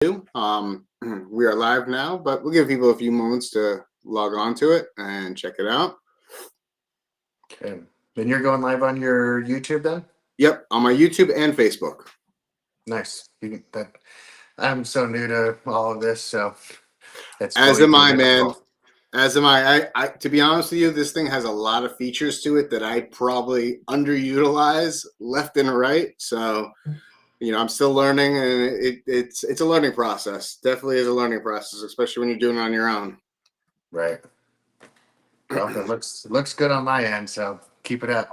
We are live now, but we'll give people a few moments to log on to it and check it out. Okay. Then you're going live on your YouTube then? Yep, on my YouTube and Facebook. Nice. I'm so new to all of this, so it's As way am too I, man. difficult. As am I. To be honest with you, this thing has a lot of features to it that I probably underutilize left and right. So, I'm still learning, and it's a learning process. Definitely is a learning process, especially when you're doing it on your own. Right. Well, it looks good on my end, so keep it up.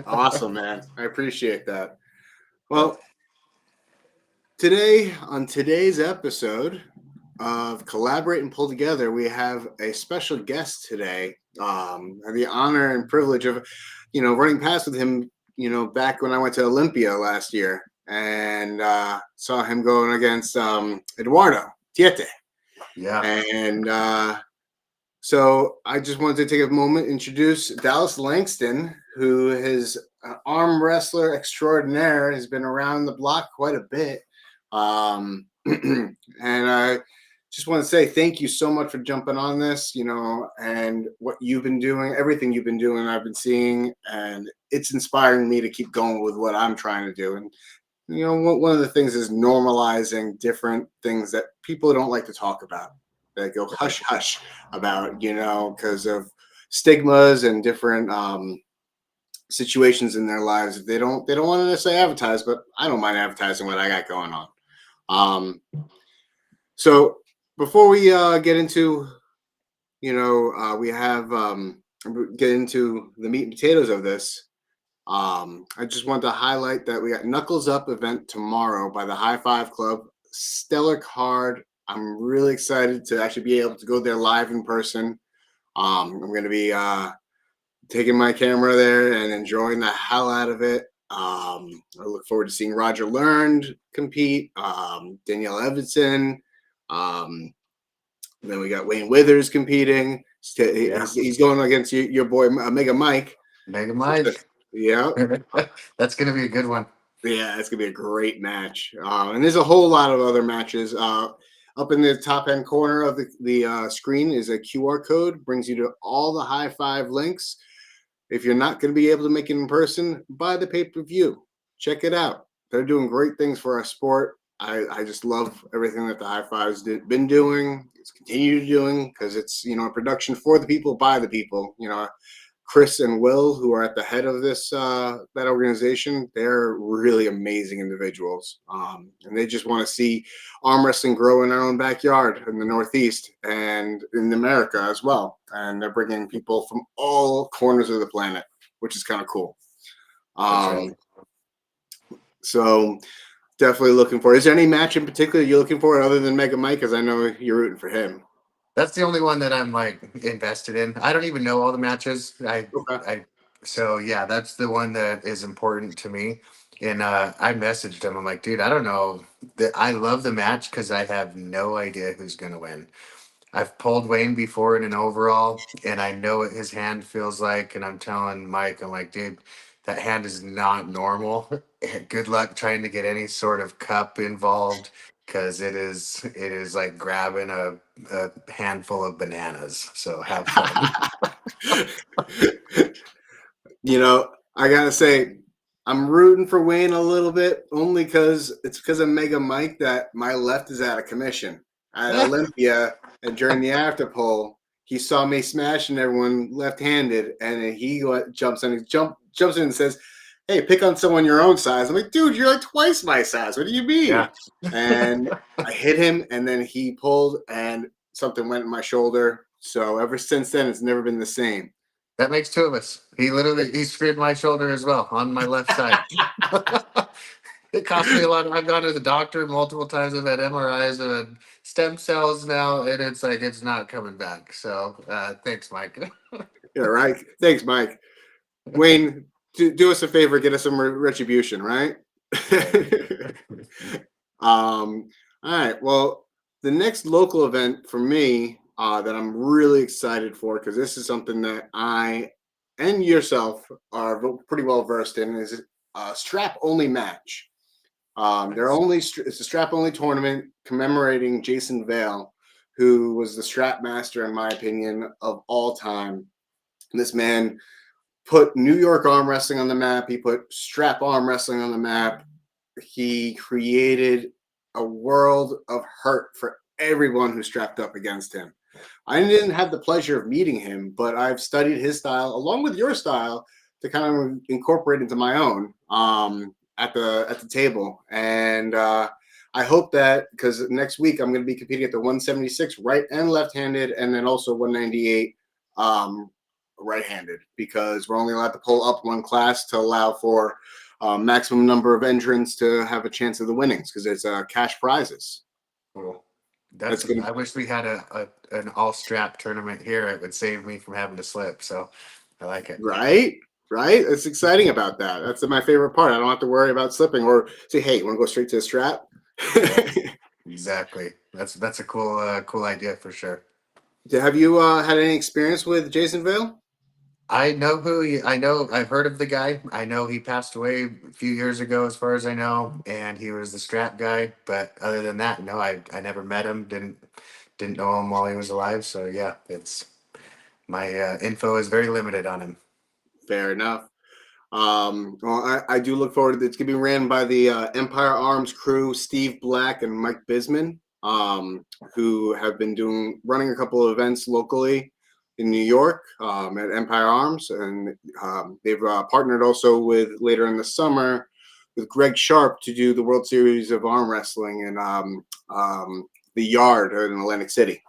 Awesome, man. I appreciate that. Yeah. Well, today, on today's episode of Collaborate and Pull Together, we have a special guest today. I have the honor and privilege of, running past with him, back when I went to Olympia last year and saw him going against Eduardo Tiete. Yeah. And so I just wanted to take a moment to introduce Dallas Langston, who is an arm wrestler extraordinaire, has been around the block quite a bit. And I just want to say thank you so much for jumping on this, and what you've been doing, everything you've been doing, I've been seeing, and it's inspiring me to keep going with what I'm trying to do. And, one of the things is normalizing different things that people don't like to talk about. They go Right. hush hush about, because of stigmas and different situations in their lives. They don't want to necessarily advertise, but I don't mind advertising what I got going on. Um, so before we get into, we have get into the meat and potatoes of this. I just want to highlight that we got Knuckles Up event tomorrow by the High Five Club. Stellar card. I'm really excited to actually be able to go there live in person. I'm going to be taking my camera there and enjoying the hell out of it. I look forward to seeing Roger Learned compete, Danielle Evanson. Um, then we got Wayne Withers competing. Yeah. He's going against your boy Mega Mike. Mega Mike. Yeah, That's gonna be a good one. yeah, it's gonna be a great match. And there's a whole lot of other matches. Up in the top end corner of the screen is a QR code, brings you to all the high five links. If you're not going to be able to make it in person, buy the pay per view. Check it out. They're doing great things for our sport. I just love everything that the High Fives been doing. It's continued doing because it's a production for the people by the people. Chris and Will, who are at the head of this that organization, they're really amazing individuals, and they just want to see arm wrestling grow in our own backyard in the Northeast and in America as well. And they're bringing people from all corners of the planet, which is kind of cool. That's right. Um, so definitely looking for. Is there any match in particular you're looking for other than Mega Mike? Because I know you're rooting for him. That's the only one that I'm like invested in. I don't even know all the matches. Okay. I so yeah, that's the one that is important to me. And I messaged him. I'm like, dude, I don't know. I love the match because I have no idea who's gonna win. I've pulled Wayne before in an overall, and I know what his hand feels like. And I'm telling Mike, I'm like, dude, that hand is not normal. Good luck trying to get any sort of cup involved because it is like grabbing a handful of bananas. So have fun. I gotta say, I'm rooting for Wayne a little bit, only because of Mega Mike that my left is out of commission at Olympia, and during the after poll, he saw me smashing everyone left-handed, and he jumps in and says, "Hey, pick on someone your own size." I'm like, "Dude, you're like twice my size. What do you mean?" Yeah. And I hit him, and then he pulled, and something went in my shoulder. So ever since then, it's never been the same. That makes two of us. He screwed my shoulder as well on my left side. It cost me a lot. I've gone to the doctor multiple times. I've had MRIs. I've had stem cells now, and it's like it's not coming back. So thanks, Mike. Yeah, right. Thanks, Mike. Wayne, do us a favor, get us some retribution, right? Right. All right. Well, the next local event for me that I'm really excited for, because this is something that I and yourself are pretty well versed in, is a strap only match. They're Nice. only it's a strap only tournament commemorating Jason Vale, who was the strap master, in my opinion, of all time. And this man put New York arm wrestling on the map. He put strap arm wrestling on the map. He created a world of hurt for everyone who strapped up against him. I didn't have the pleasure of meeting him, but I've studied his style along with your style to kind of incorporate into my own at the table. And I hope that because next week I'm going to be competing at the 176 right and left-handed, and then also 198 right-handed, because we're only allowed to pull up one class to allow for maximum number of entrants to have a chance of the winnings, because it's cash prizes. Cool. That's That's. going to I wish we had an all strap tournament here. It would save me from having to slip. So I like it. right, right. It's exciting about that. That's my favorite part. I don't have to worry about slipping or say, "Hey, you want to go straight to the strap?" Yep. Exactly. That's a cool idea for sure. Have you had any experience with Jason Vale? I know I've heard of the guy. I know he passed away a few years ago as far as I know, and he was the strap guy, but other than that, no, I never met him, didn't know him while he was alive. So yeah, it's my info is very limited on him. Fair enough. Well, I do look forward to it. It's going to be ran by the Empire Arms crew, Steve Black and Mike Bisman, who have been running a couple of events locally in New York at Empire Arms, and they've partnered also with later in the summer with Greg Sharp to do the World Series of Arm Wrestling in the Yard in Atlantic City.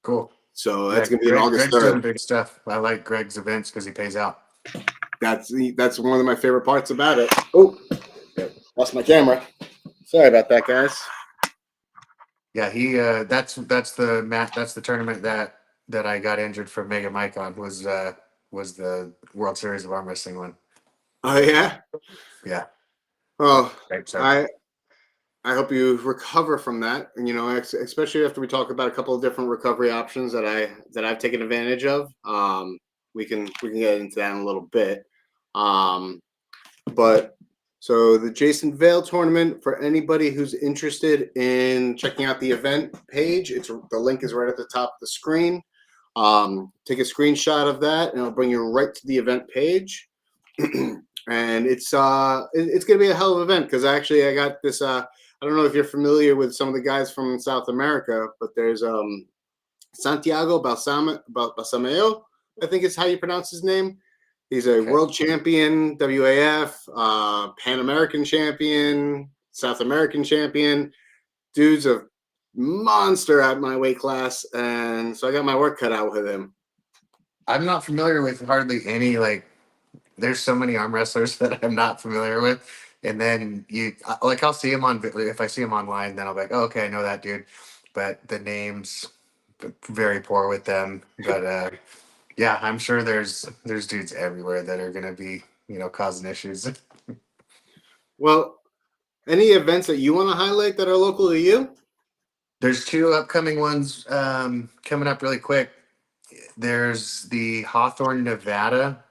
Cool. So Yeah, that's going to be on August Greg's doing 3rd. big stuff. I like Greg's events because he pays out. That's one of my favorite parts about it. Oh, lost my camera. Sorry about that, guys. Yeah, he that's the tournament that I got injured from Mega Mike on was the World Series of Arm Wrestling one. Oh yeah. Yeah. Well, Right, so I I hope you recover from that. And, especially after we talk about a couple of different recovery options that I've taken advantage of. We can get into that in a little bit. Um, but so the Jason Vale tournament, for anybody who's interested in checking out the event page, the link is right at the top of the screen. Take a screenshot of that, and it'll bring you right to the event page. And it's gonna be a hell of an event, because actually I got this. I don't know if you're familiar with some of the guys from South America, but there's Santiago Balsameo, I think is how you pronounce his name. He's a okay. world champion, WAF, Pan American champion, South American champion. Dude's a monster at my weight class, and so I got my work cut out with him. I'm not familiar with hardly any like. There's so many arm wrestlers that I'm not familiar with, and then like I'll see him on if I see him online, then I'll be like, oh, okay, I know that dude, but the names very poor with them. But yeah, I'm sure there's dudes everywhere that are gonna be causing issues. Well, any events that you want to highlight that are local to you? There's two upcoming ones coming up really quick. There's the Hawthorne, Nevada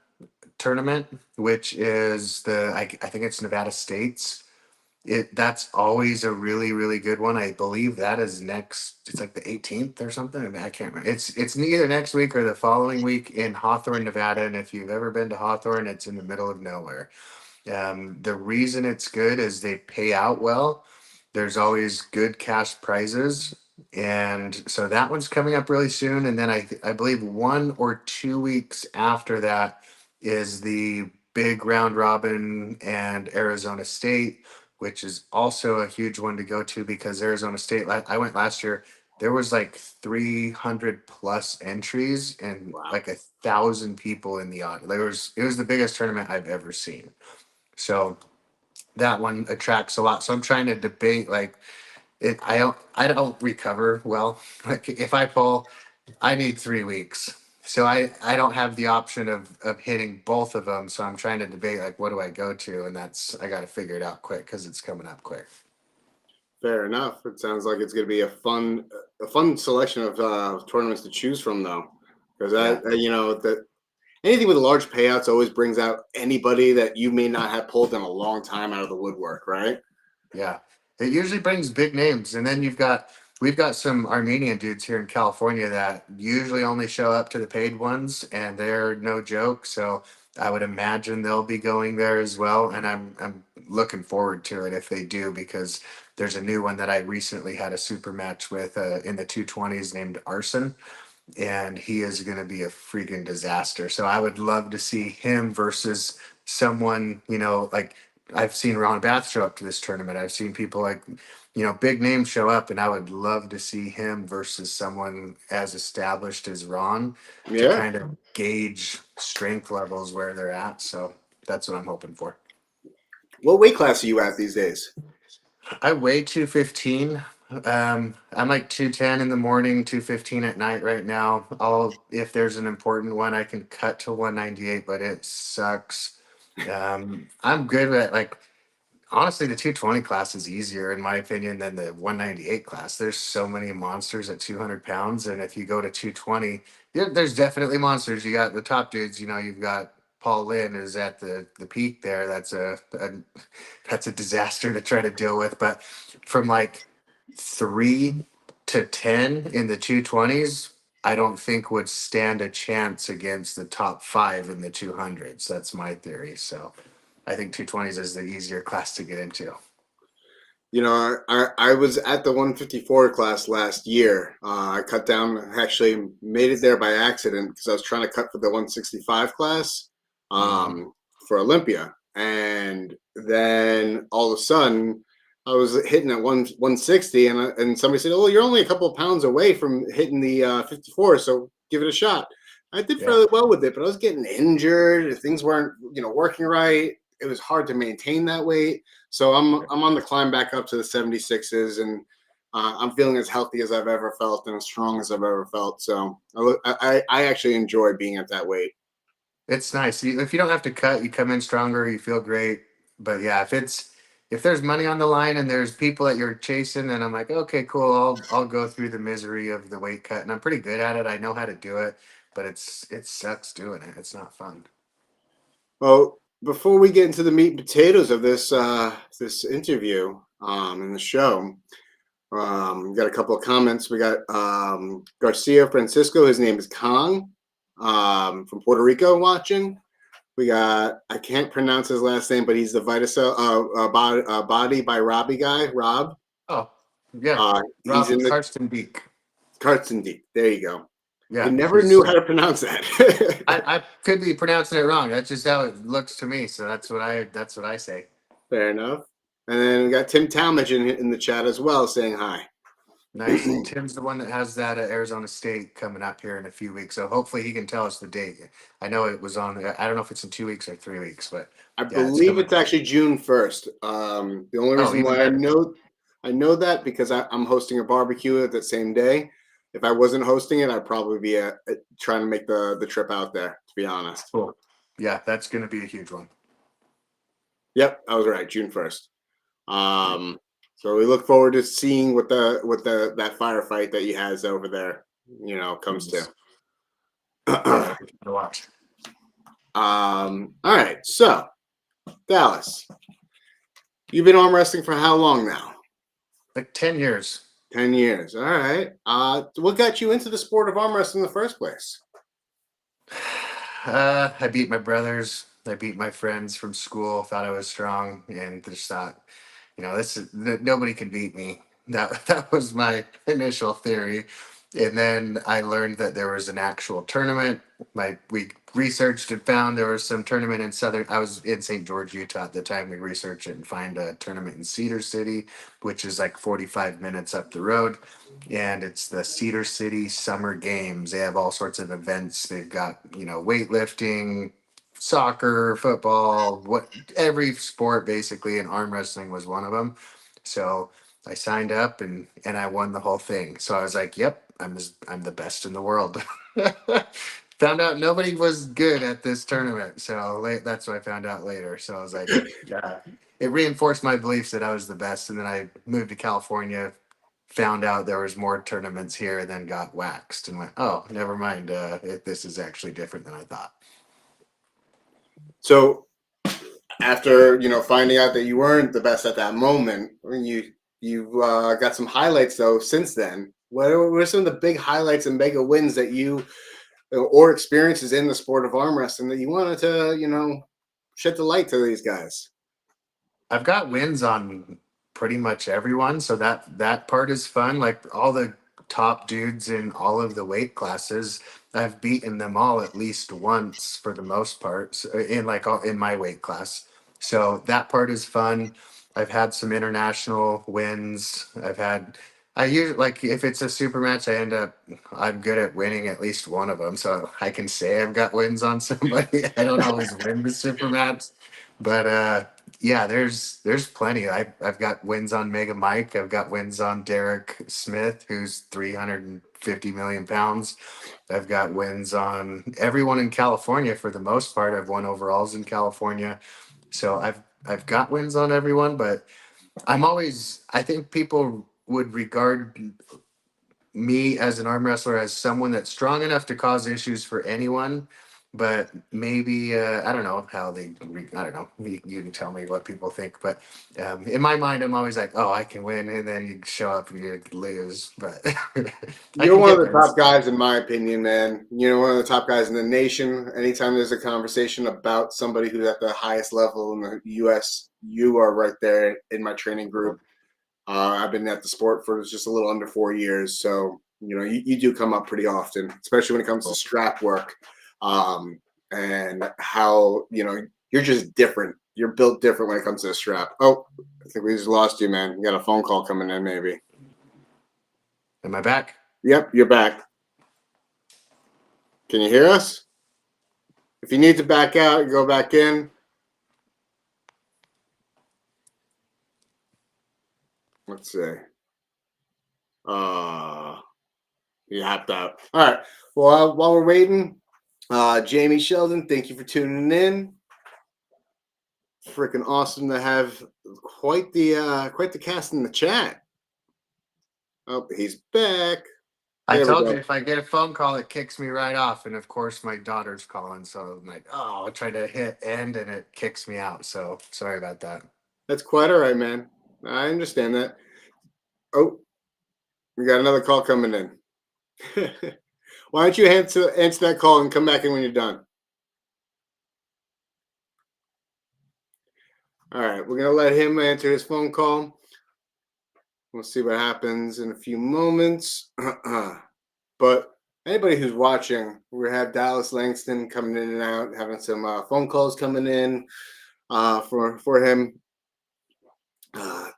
tournament, which is I think it's Nevada State's. That's always a really good one. I believe that is next. It's like the 18th or something. I mean, I can't remember. It's either next week or the following week in Hawthorne, Nevada. And if you've ever been to Hawthorne, it's in the middle of nowhere. The reason it's good is they pay out well. There's always good cash prizes, and so that one's coming up really soon. And then I believe 1 or 2 weeks after that is the big round robin and Arizona State, which is also a huge one to go to because Arizona State. I went last year. There was like 300 plus entries and Wow. like 1,000 people in the audience. It was the biggest tournament I've ever seen. So that one attracts a lot. So I'm trying to debate like I don't recover well. Like if I pull, I need 3 weeks. So I don't have the option of hitting both of them. So I'm trying to debate like what do I go to, and I got to figure it out quick because it's coming up quick. Fair enough. It sounds like it's going to be a fun selection of tournaments to choose from, though, because Yeah. that anything with large payouts always brings out anybody that you may not have pulled in a long time out of the woodwork, right? Yeah, it usually brings big names, and then we've got some Armenian dudes here in California that usually only show up to the paid ones, and they're no joke. So I would imagine they'll be going there as well, and I'm looking forward to it if they do, because there's a new one that I recently had a super match with in the 220s named Arson, and he is going to be a freaking disaster. So I would love to see him versus someone, like I've seen Ron Bath show up to this tournament. I've seen people like, big names show up, and I would love to see him versus someone as established as Ron to Yeah. kind of gauge strength levels where they're at. So that's what I'm hoping for. What weight class are you at these days? I weigh 215. I'm like 210 in the morning, 215 at night right now. If there's an important one, I can cut to 198, but it sucks. I'm good at like, honestly, the 220 class is easier in my opinion than the 198 class. There's so many monsters at 200 pounds. And if you go to 220, there's definitely monsters. You got the top dudes, you've got Paul Lynn is at the peak there. That's a disaster to try to deal with. But from like 3 to 10 in the 220s, I don't think would stand a chance against the top five in the 200s. That's my theory. So I think 220s is the easier class to get into. I was at the 154 class last year. I cut down, actually made it there by accident because I was trying to cut for the 165 class Hmm. for Olympia. And then all of a sudden, I was hitting at 160, and somebody said, "Oh, you're only a couple of pounds away from hitting the 54, so give it a shot." I did Yeah. fairly well with it, but I was getting injured. Things weren't, working right. It was hard to maintain that weight. So I'm on the climb back up to the 76s, and I'm feeling as healthy as I've ever felt and as strong as I've ever felt. So I actually enjoy being at that weight. It's nice. If you don't have to cut, you come in stronger, you feel great. But yeah, if there's money on the line and there's people that you're chasing, then I'm like, okay, cool. I'll go through the misery of the weight cut, and I'm pretty good at it. I know how to do it, but it sucks doing it. It's not fun. Well, before we get into the meat and potatoes of this interview and the show, we got a couple of comments. We got Garcia Francisco. His name is Kong from Puerto Rico watching. We got, I can't pronounce his last name, but he's the Vitacell Body by Robbie guy, Rob. Oh, yeah. He's in Rob the Karsten Beak. Carson Deep. There you go. I Yeah, never he's knew how to pronounce that. I could be pronouncing it wrong. That's just how it looks to me. So that's what I say. Fair enough. And then we got Tim Talmadge in the chat as well saying hi. Nice. And Tim's the one that has that at Arizona State coming up here in a few weeks. So hopefully he can tell us the date. I know it was on. I don't know if it's in 2 weeks or 3 weeks, but I yeah, it's believe coming. it's actually June 1st. The only Oh, reason even why better. I know that because I'm hosting a barbecue at that same day. If I wasn't hosting it, I'd probably be trying to make the trip out there. To be honest. Cool. Yeah, that's going to be a huge one. Yep, I was right. June 1st. So we look forward to seeing what the that firefight that he has over there, comes to. Yeah, it'll be fun to watch. All right, so Dallas, you've been arm wrestling for how long now? Like 10 years. 10 years. All right. What got you into the sport of arm wrestling in the first place? I beat my brothers. I beat my friends from school. Thought I was strong, and just thought, nobody can beat me. That was my initial theory, and then I learned that there was an actual tournament. We researched and found there was some tournament in southern. I was in St. George, Utah at the time. We researched it and find a tournament in Cedar City, which is like 45 minutes up the road, and it's the Cedar City Summer Games. They have all sorts of events. They've got weightlifting, soccer, football, what every sport basically, and arm wrestling was one of them. So I signed up and I won the whole thing. So I was like, "Yep, I'm the best in the world." Found out nobody was good at this tournament, so that's what I found out later. So I was like, yeah, it reinforced my beliefs that I was the best. And then I moved to California, found out there was more tournaments here, and then got waxed and went, oh, never mind. This is actually different than I thought. So after finding out that you weren't the best at that moment, I mean, you've got some highlights though since then. What are some of the big highlights and mega wins that you or experiences in the sport of arm wrestling that you wanted to shed the light to these guys? I've got wins on pretty much everyone, so that part is fun. Like all the top dudes in all of the weight classes, I've beaten them all at least once for the most part, in like in my weight class. So that part is fun. I've had some international wins. I usually like if it's a super match, I'm good at winning at least one of them, so I can say I've got wins on somebody. I don't always win the super match, but yeah, there's plenty. I've got wins on Mega Mike. I've got wins on Derek Smith, who's 350 million pounds. I've got wins on everyone in California for the most part. I've won overalls in California, so I've got wins on everyone. But I think people would regard me as an arm wrestler as someone that's strong enough to cause issues for anyone, but maybe I don't know how I don't know. You can tell me what people think, but in my mind, I'm always like, oh, I can win, and then you show up and you lose, but I You're can one of get the top wins. guys, in my opinion, man. You're one of the top guys in the nation. Anytime there's a conversation about somebody who's at the highest level in the U.S., you are right there in my training group. I've been at the sport for just a little under 4 years, so you do come up pretty often, especially when it comes to strap work, and how you're just different. You're built different when it comes to the strap. Oh, I think we just lost you, man. You got a phone call coming in, maybe. Am I back? Yep, you're back. Can you hear us? If you need to back out, you go back in. Let's see. Uh, you hopped out. All right. Well, while we're waiting, Jamie Sheldon, thank you for tuning in. Freaking awesome to have quite the cast in the chat. Oh, he's back. I There we told you go. if I get a phone call, it kicks me right off, and of course my daughter's calling, so I'm like, oh, I'll try to hit end, and it kicks me out. So sorry about that. That's quite all right, man. I understand that. Oh, we got another call coming in. Why don't you answer that call and come back in when you're done? All right, we're gonna let him answer his phone call. We'll see what happens in a few moments. But anybody who's watching, we have Dallas Langston coming in and out, having some phone calls coming in for him.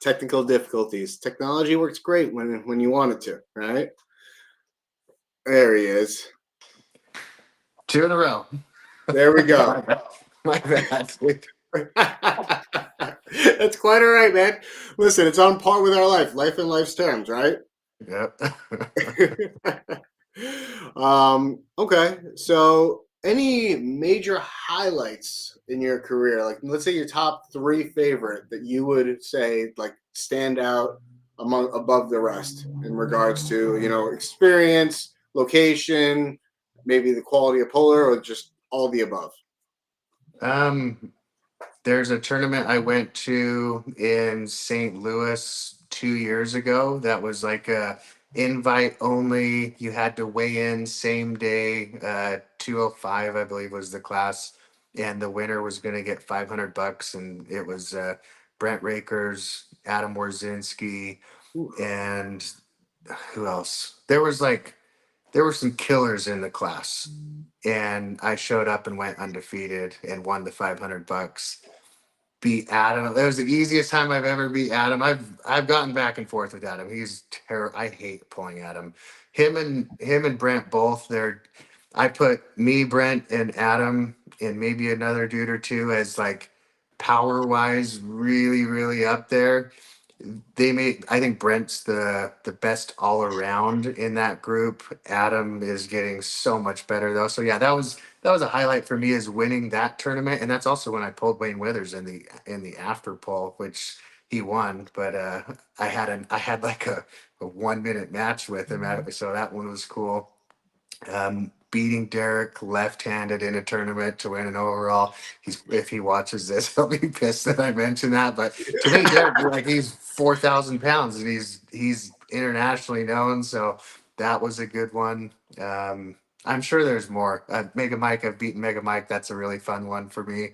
Technical difficulties. Technology works great when you want it to, right? There he is. Two in a row. There we My go. bad. My bad. That's quite all right, man. Listen, it's on par with our life and life's terms, right? Yep. Okay. So, any major highlights in your career? Like, let's say your top three favorite that you would say like stand out among above the rest in regards to experience, location, maybe the quality of puller, or just all the above. um, there's a tournament I went to in St. Louis 2 years ago. That was like a invite only. You had to weigh in same day. 205, I believe, was the class, and the winner was going to get $500, and it was Brent Rakers, Adam Warzinski, and who else? There were some killers in the class, and I showed up and went undefeated and won the $500. Beat Adam. That was the easiest time I've ever beat Adam. I've gotten back and forth with Adam. He's terrible. I hate pulling at him. Him and Brent both. I put me, Brent, and Adam, and maybe another dude or two as like power wise, really, really up there. I think Brent's the best all around in that group. Adam is getting so much better though. So yeah, that was a highlight for me, is winning that tournament, and that's also when I pulled Wayne Withers in the after pull, which he won. But I had like a 1 minute match with him, so that one was cool. beating Derek left-handed in a tournament to win an overall. If he watches this, he'll be pissed that I mentioned that. But to me, Derek, like he's 4,000 pounds and he's internationally known. So that was a good one. I'm sure there's more. Mega Mike, I've beaten Mega Mike. That's a really fun one for me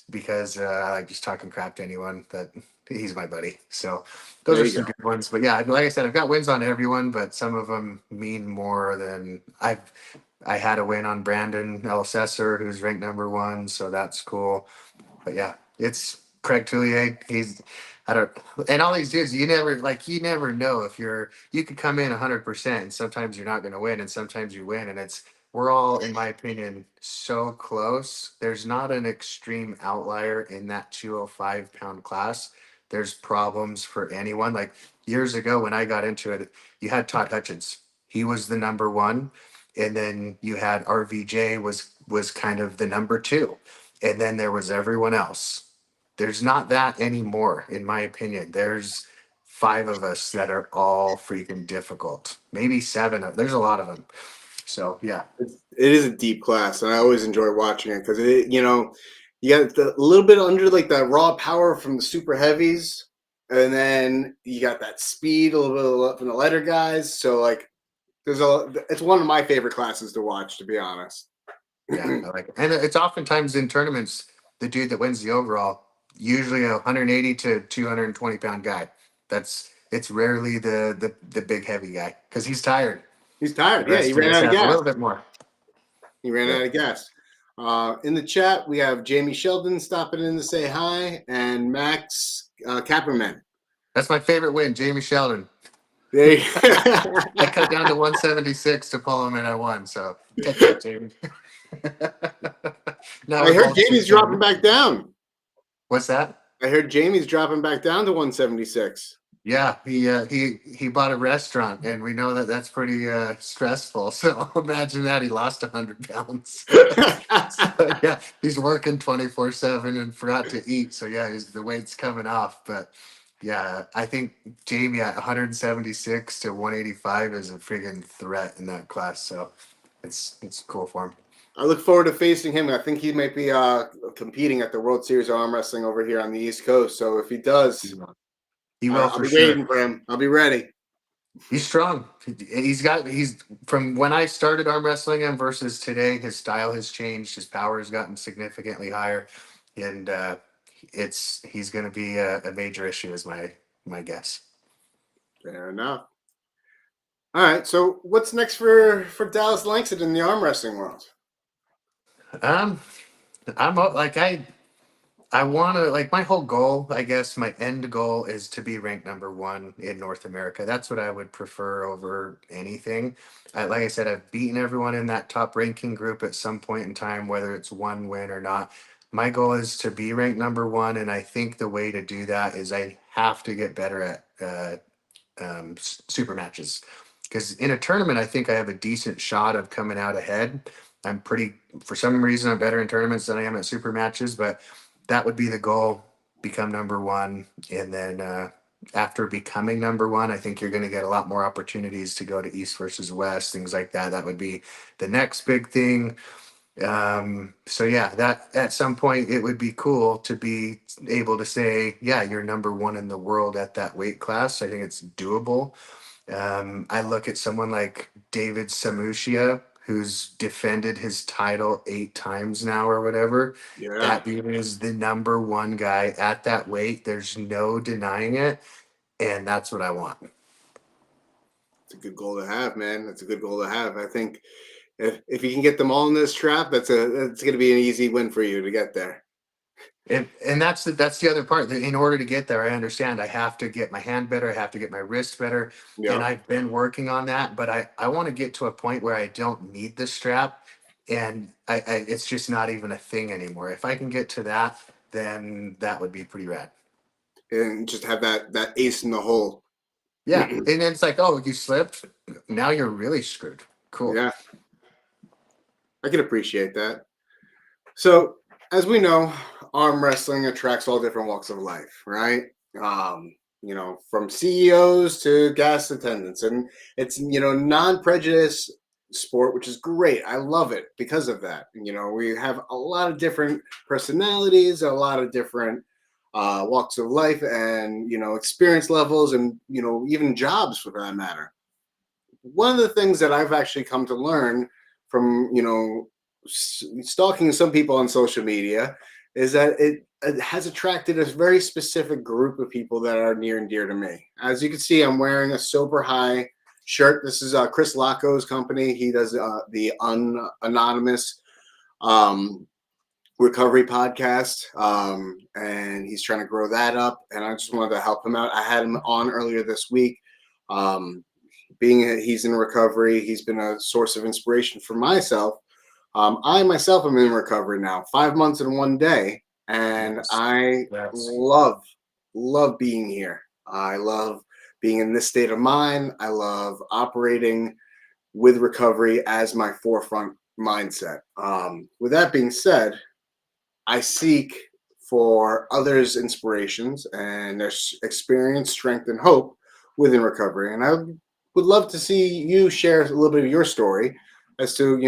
because I like just talking crap to anyone that he's my buddy. So those There are you some go. good ones. But yeah, like I said, I've got wins on everyone, but some of them mean more than I had a win on Brandon Elsesser, who's ranked number one, so that's cool. But yeah, it's Craig Tullier. He's I don't and all these dudes, you never know if you could come in 100% and sometimes you're not going to win and sometimes you win and we're all, in my opinion, so close. There's not an extreme outlier in that 205-pound class. There's problems for anyone. Like years ago when I got into it, you had Todd Hutchins. He was the number one, and then you had RVJ was kind of the number two, and then there was everyone else. There's not that anymore, in my opinion. There's five of us that are all freaking difficult. Maybe seven of. There's a lot of them. So yeah, It is a deep class, and I always enjoy watching it because you got a little bit under like that raw power from the super heavies, and then you got that speed a little bit from the lighter guys. So like, it's one of my favorite classes to watch, to be honest. yeah, I like it. And it's oftentimes in tournaments the dude that wins the overall, usually a 180 to 220-pound guy. It's rarely the big heavy guy because he's tired. He's The tired. Yeah, he rest of ran us out of have a gas. little bit more. He ran Yeah, out of gas. In the chat, we have Jamie Sheldon stopping in to say hi, and Max Kapperman. that's my favorite win, Jamie Sheldon. There you I cut down to 176 to pull him and I won. So get that, Jamie. Now I we're heard both Jamie's dropping 210. back down. What's that? I heard Jamie's dropping back down to 176. Yeah, he bought a restaurant, and we know that that's pretty stressful. So imagine that he lost 100 pounds. So, yeah, he's working 24/7 and forgot to eat. So yeah, the weight's coming off. But yeah, I think Jamie at 176 to 185 is a friggin' threat in that class. So it's cool for him. I look forward to facing him. I think he might be competing at the World Series of Arm Wrestling over here on the East Coast. So if he does, He will I'll for be sure. waiting for him. I'll be ready. He's strong. He's from when I started arm wrestling him versus today, his style has changed. His power has gotten significantly higher, and he's going to be a major issue, is my guess. Fair enough. All right. So what's next for Dallas Langston in the arm wrestling world? Um, I want to like my whole goal, I guess my end goal is to be ranked number one in North America. That's what I would prefer over anything. Like I said, I've beaten everyone in that top ranking group at some point in time, whether it's one win or not. My goal is to be ranked number one, and I think the way to do that is I have to get better at super matches. Because in a tournament, I think I have a decent shot of coming out ahead. For some reason, I'm better in tournaments than I am at super matches, but that would be the goal, become number one. And then after becoming number one, I think you're going to get a lot more opportunities to go to East versus West, things like that. That would be the next big thing. So yeah, that at some point it would be cool to be able to say, yeah, you're number one in the world at that weight class. I think it's doable. I look at someone like David Samushia, who's defended his title 8 times now or whatever. Yeah, That dude is the number one guy at that weight. There's no denying it. And that's what I want. it's a good goal to have, man. That's a good goal to have. I think if you can get them all in this trap, that's going to be an easy win for you to get there. And that's the other part. That in order to get there, I understand I have to get my hand better. I have to get my wrist better. And Yeah. I've been working on that, but I want to get to a point where I don't need the strap and it's just not even a thing anymore. If I can get to that, then that would be pretty rad. And just have that ace in the hole. Yeah. And then it's like, oh, you slipped. Now you're really screwed. Cool. Yeah, I can appreciate that. So, as we know, arm wrestling attracts all different walks of life, right? From CEOs to gas attendants, and it's non-prejudice sport, which is great. I love it because of that. You know, we have a lot of different personalities, a lot of different walks of life, and experience levels, and even jobs for that matter. One of the things that I've actually come to learn from stalking some people on social media is that it has attracted a very specific group of people that are near and dear to me. As you can see, I'm wearing a Sober High shirt. This is Chris Laco's company. He does the anonymous um, recovery podcast, and he's trying to grow that up. And I just wanted to help him out. I had him on earlier this week. Um, Being he's in recovery, he's been a source of inspiration for myself. I myself am in recovery now, 5 months and 1 day, and Yes. I Yes. love being here. I love being in this state of mind. I love operating with recovery as my forefront mindset. With that being said, I seek for others' inspirations and their experience, strength, and hope within recovery. And I would love to see you share a little bit of your story as to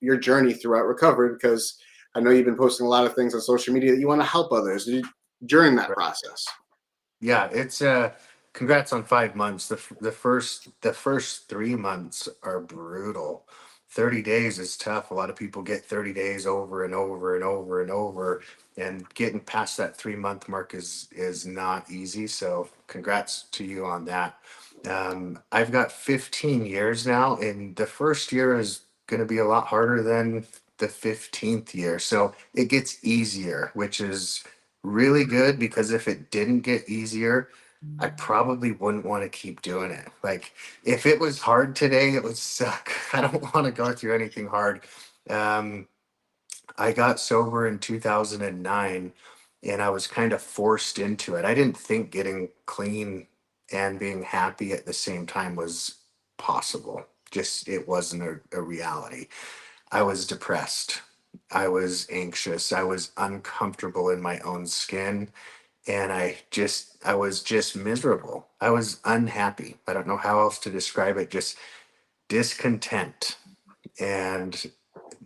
your journey throughout recovery, because I know you've been posting a lot of things on social media that you want to help others during that process. Yeah, it's congrats on 5 months. The first 3 months are brutal. 30 days is tough. A lot of people get 30 days over and over and over and over, and getting past that 3 month mark is not easy. So congrats to you on that. I've got 15 years now, and the first year is going to be a lot harder than the 15th year. So it gets easier, which is really good, because if it didn't get easier, I probably wouldn't want to keep doing it. Like, if it was hard today, it would suck. I don't want to go through anything hard. Um, I got sober in 2009, and I was kind of forced into it. I didn't think getting clean and being happy at the same time was possible. Just, it wasn't a reality. I was depressed. I was anxious. I was uncomfortable in my own skin. And I was just miserable. I was unhappy. I don't know how else to describe it. Just discontent. And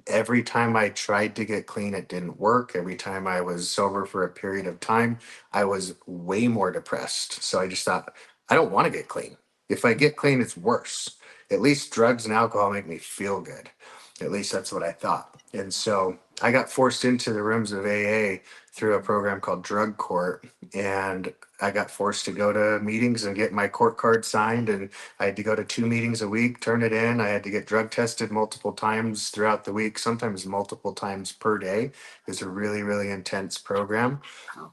every time I tried to get clean, it didn't work. Every time I was sober for a period of time, I was way more depressed. So I just thought, I don't want to get clean. If I get clean, it's worse. At least drugs and alcohol make me feel good. At least that's what I thought. And so I got forced into the rooms of AA through a program called Drug Court. And I got forced to go to meetings and get my court card signed. And I had to go to 2 meetings a week, turn it in. I had to get drug tested multiple times throughout the week, sometimes multiple times per day. It's a really, really intense program.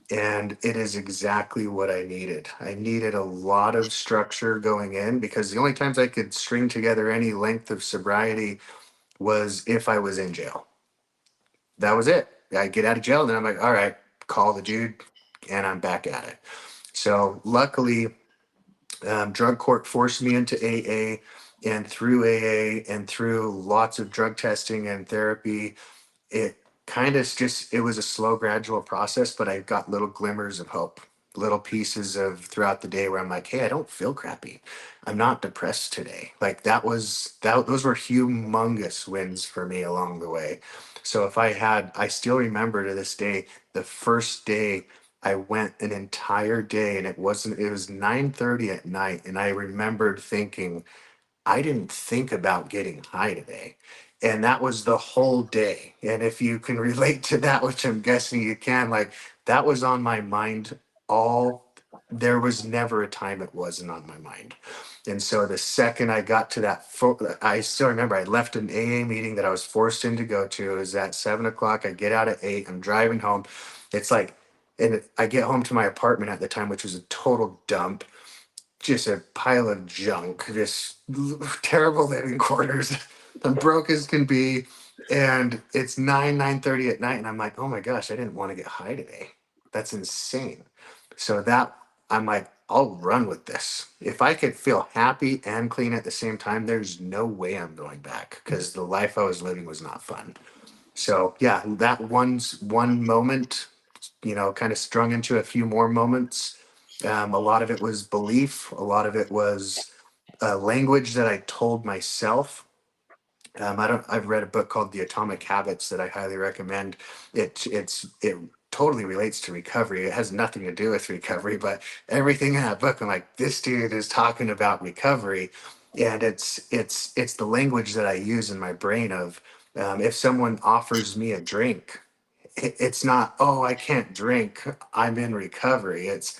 And it is exactly what I needed. I needed a lot of structure going in, because the only times I could string together any length of sobriety was if I was in jail. That was it. I get out of jail, then I'm like, all right, call the dude, and I'm back at it. So luckily, drug court forced me into AA, and through AA and through lots of drug testing and therapy, it kind of just, it was a slow, gradual process, but I got little glimmers of hope, little pieces of throughout the day where I'm like, hey, I don't feel crappy. I'm not depressed today. Like, those were humongous wins for me along the way. So I still remember to this day, the first day I went an entire day, and it was 9:30 at night. And I remembered thinking, I didn't think about getting high today. And that was the whole day. And if you can relate to that, which I'm guessing you can, like, that was on my mind all, there was never a time it wasn't on my mind. And so the second I got to I still remember I left an AA meeting that I was forced in to go to. It was at 7 o'clock. I get out at 8. I'm driving home. It's like, and I get home to my apartment at the time, which was a total dump, just a pile of junk, just terrible living quarters. I'm broke as can be. And it's 9:30 at night. And I'm like, oh my gosh, I didn't want to get high today. That's insane. So that, I'm like, I'll run with this. If I could feel happy and clean at the same time, there's no way I'm going back, because the life I was living was not fun. So yeah, that one moment, kind of strung into a few more moments. A lot of it was belief. A lot of it was language that I told myself. I've read a book called The Atomic Habits that I highly recommend. It totally relates to recovery. It has nothing to do with recovery, but everything in that book, I'm like, this dude is talking about recovery, and it's the language that I use in my brain of, if someone offers me a drink, it's not, oh, I can't drink, I'm in recovery. It's,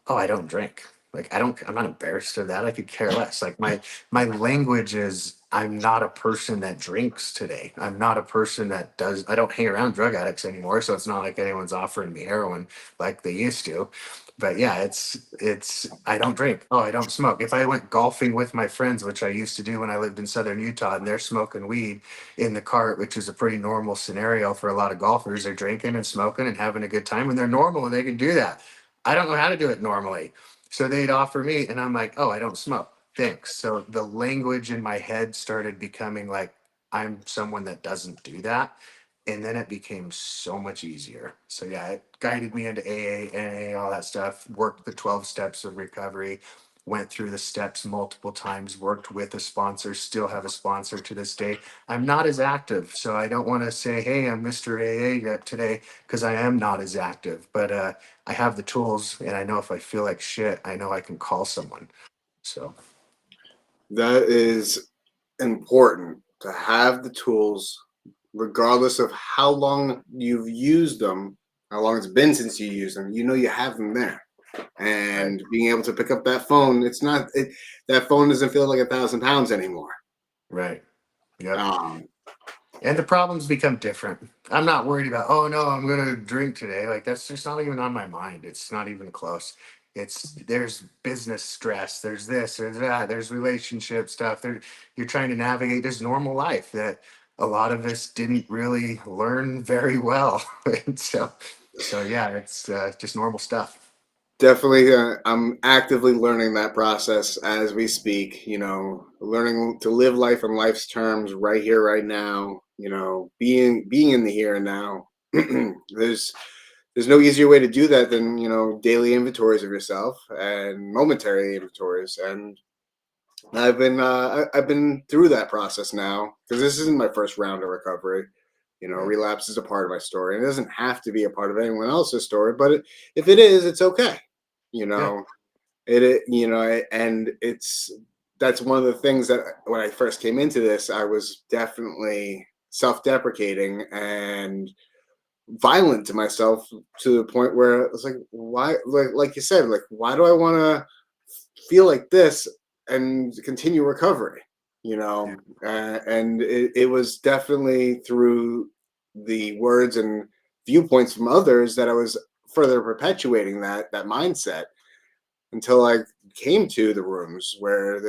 oh, I don't drink. Like, I'm not embarrassed of that. I could care less. Like, my language is, I'm not a person that drinks today. I'm not a person that does, I don't hang around drug addicts anymore. So it's not like anyone's offering me heroin like they used to. But yeah, I don't drink. Oh, I don't smoke. If I went golfing with my friends, which I used to do when I lived in Southern Utah, and they're smoking weed in the cart, which is a pretty normal scenario for a lot of golfers, they're drinking and smoking and having a good time, and they're normal and they can do that. I don't know how to do it normally. So they'd offer me, and I'm like, oh, I don't smoke. Thanks. So the language in my head started becoming like, I'm someone that doesn't do that. And then it became so much easier. So yeah, it guided me into AA, NA, all that stuff, worked the 12 steps of recovery, went through the steps multiple times, worked with a sponsor, still have a sponsor to this day. I'm not as active, so I don't want to say, hey, I'm Mr. AA yet today, because I am not as active. But I have the tools, and I know if I feel like shit, I know I can call someone. So That is important to have the tools, regardless of how long you've used them, how long it's been since you used them. You know you have them there, right, and being able to pick up that phone, it's not it, that phone doesn't feel like 1,000 pounds anymore. right, yep. Um, And the problems become different. I'm not worried about, oh no, I'm gonna drink today. Like, that's just not even on my mind. It's not even close. It's, there's business stress, there's this, there's that, there's relationship stuff. You're trying to navigate this normal life that a lot of us didn't really learn very well. And so yeah, it's just normal stuff. Definitely, I'm actively learning that process as we speak. You know, learning to live life on life's terms, right here, right now. You know, being in the here and now. There's no easier way to do that than daily inventories of yourself and momentary inventories. And I've been through that process now because this isn't my first round of recovery. You know, Right. relapse is a part of my story, and it doesn't have to be a part of anyone else's story. But if it is, it's okay. You Yeah. know, and it's that's one of the things that when I first came into this, I was definitely self-deprecating and violent to myself to the point where it was like, why, like you said, like, why do I want to feel like this and continue recovery? You Yeah. know, and it was definitely through the words and viewpoints from others that I was further perpetuating that mindset until I came to the rooms where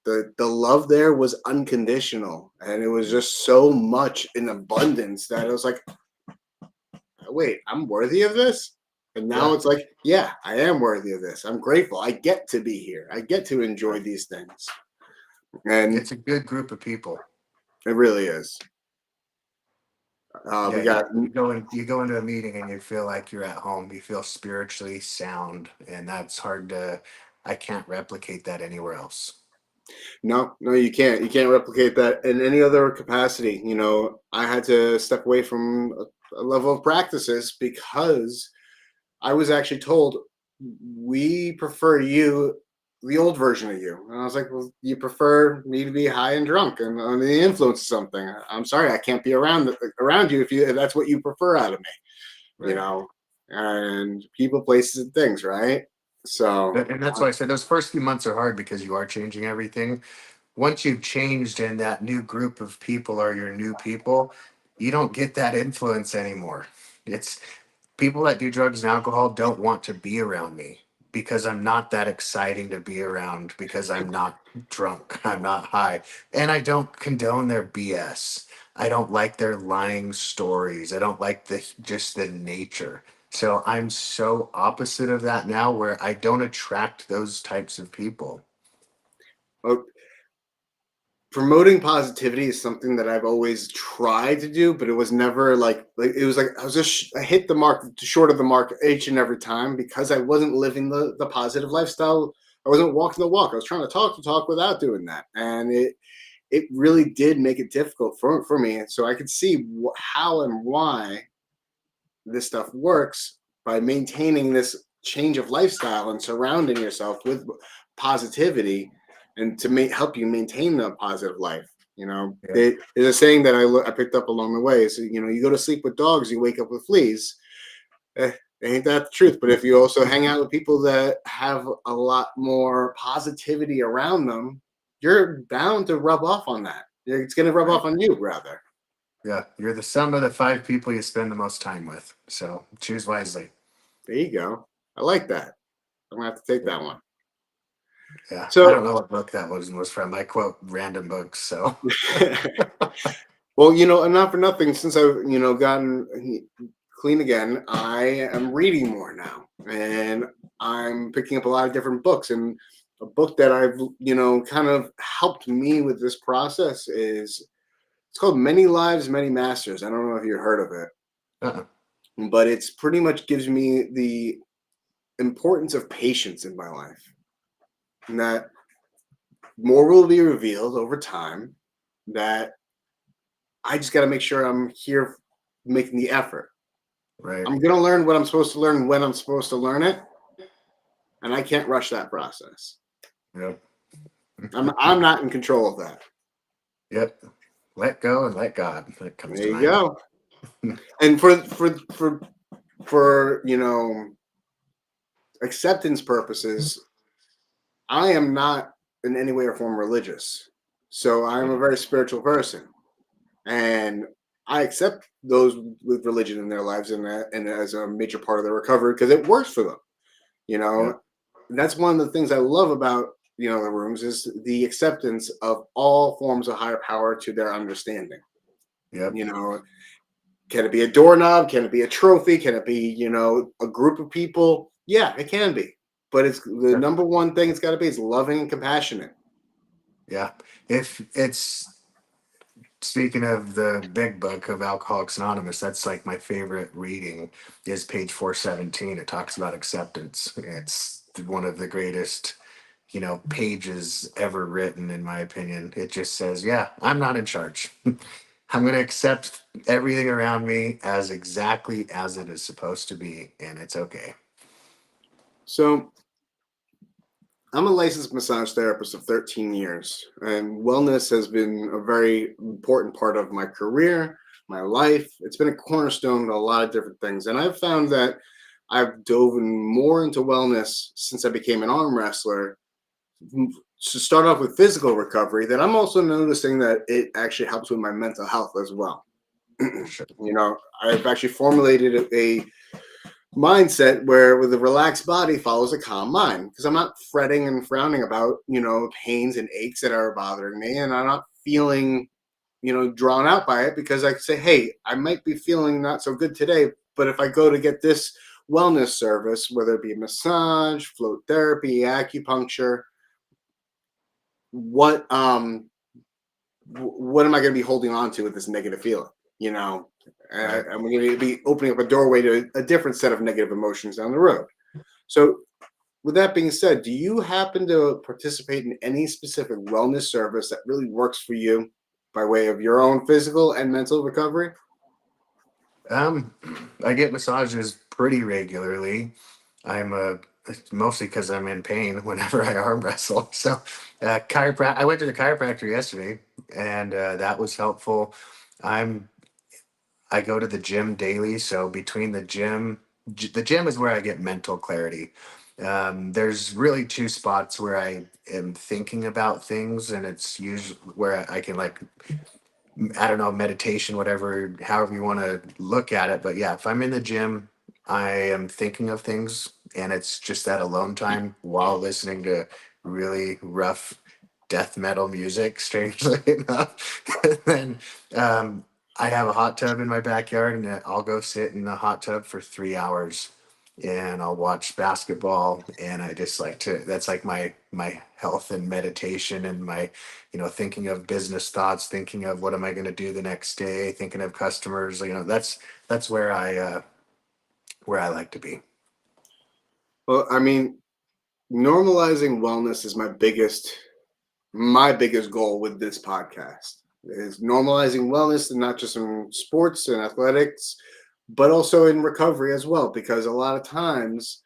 the love there was unconditional, and it was Yeah. just so much in abundance that I was like, wait, I'm worthy of this. And now Yeah. it's like, yeah, I am worthy of this. I'm grateful. I get to be here. I get to enjoy Right. these things. And It's a good group of people. it really is. We Yeah, got you go into a meeting and you feel like you're at home. You feel spiritually sound, and that's hard to. I can't replicate that anywhere else. no, no, you can't. You can't replicate that in any other capacity. You know, I had to step away from a level of practices because I was actually told we prefer you, the old version of you. And I was like, well, you prefer me to be high and drunk and under the influence of something. I'm sorry, I can't be around you if that's what you prefer out of me. You Right. know, and people, places, and things, right? So And that's why I said those first few months are hard because you are changing everything. Once you've changed and that new group of people are your new people, you don't get that influence anymore. It's, people that do drugs and alcohol don't want to be around me because I'm not that exciting to be around, because I'm not drunk, I'm not high, and I don't condone their BS. I don't like their lying stories. I don't like the just the nature. So I'm so opposite of that now, where I don't attract those types of people. uh, promoting positivity is something that I've always tried to do, but it was never like it was like I was just I hit the mark short of the mark each and every time because I wasn't living the positive lifestyle. I wasn't walking the walk. I was trying to talk the talk without doing that, and it really did make it difficult for me. And so I could see how and why this stuff works by maintaining this change of lifestyle and surrounding yourself with positivity and to help you maintain a positive life. Yeah. There's a saying that I picked up along the way. So, you go to sleep with dogs, you wake up with fleas. Eh, ain't that the truth? But if you also hang out with people that have a lot more positivity around them, you're bound to rub off on that. It's going to rub Right. off on you, rather. Yeah. You're the sum of the 5 people you spend the most time with. So choose wisely. There you go. I like that. I'm going to have to take Yeah. that one. Yeah. I don't So, know what book that was from. I quote random books. So well, and not for nothing, since I've, gotten clean again, I am reading more now. And I'm picking up a lot of different books. And a book that I've, kind of helped me with this process is it's called Many Lives, Many Masters. I don't know if you heard of it, uh-uh. but it's pretty much gives me the importance of patience in my life. And that more will be revealed over time, that I just got to make sure I'm here making the effort. Right. I'm going to learn what I'm supposed to learn when I'm supposed to learn it, and I can't rush that process. Yep. I'm not in control of that. Yep. Let go and let God. That comes There to you mind. go. And for acceptance purposes, I am not in any way or form religious. So I'm a Yeah. very spiritual person. And I accept those with religion in their lives and as a major part of their recovery because it works for them. You Yeah. know, that's one of the things I love about the rooms is the acceptance of all forms of higher power to their understanding. Yep. You know, can it be a doorknob? Can it be a trophy? Can it be a group of people? Yeah, it can be. But it's the Yeah. number one thing it's got to be is loving and compassionate. Yeah. If it's speaking of the big book of Alcoholics Anonymous, that's like my favorite reading is page 417. It talks about acceptance. It's one of the greatest, pages ever written, in my opinion. It just says, yeah, I'm not in charge. I'm going to accept everything around me as exactly as it is supposed to be, and it's okay. So I'm a licensed massage therapist of 13 years, and wellness has been a very important part of my career, my life. It's been a cornerstone to a lot of different things. And I've found that I've dove more into wellness since I became an arm wrestler to start off with physical recovery, that I'm also noticing that it actually helps with my mental health as well. Sure. I've actually formulated a mindset where with a relaxed body follows a calm mind because I'm not fretting and frowning about pains and aches that are bothering me, and I'm not feeling drawn out by it because I can say, hey, I might be feeling not so good today, but if I go to get this wellness service, whether it be massage, float therapy, acupuncture, what am I going to be holding on to with this negative feeling? Right. I'm going to be opening up a doorway to a different set of negative emotions down the road. So, with that being said, do you happen to participate in any specific wellness service that really works for you by way of your own physical and mental recovery? Um, I get massages pretty regularly. I'm mostly because I'm in pain whenever I arm wrestle. So, I went to the chiropractor yesterday, and that was helpful. I'm I go to the gym daily, so between the gym is where I get mental clarity. There's really two spots where I am thinking about things, and it's usually where I can like I don't know, meditation, whatever, however you want to look at it. But yeah, if I'm in the gym, I am thinking of things, and it's just that alone time while listening to really rough death metal music, strangely enough. And then I have a hot tub in my backyard, and I'll go sit in the hot tub for 3 hours and I'll watch basketball. And I just like to, that's like my health and meditation and my thinking of business thoughts, thinking of what am I going to do the next day, thinking of customers. That's where I like to be. Well, I mean, normalizing wellness is my biggest my biggest goal with this podcast is normalizing wellness, and not just in sports and athletics, but also in recovery as well. Because a lot of times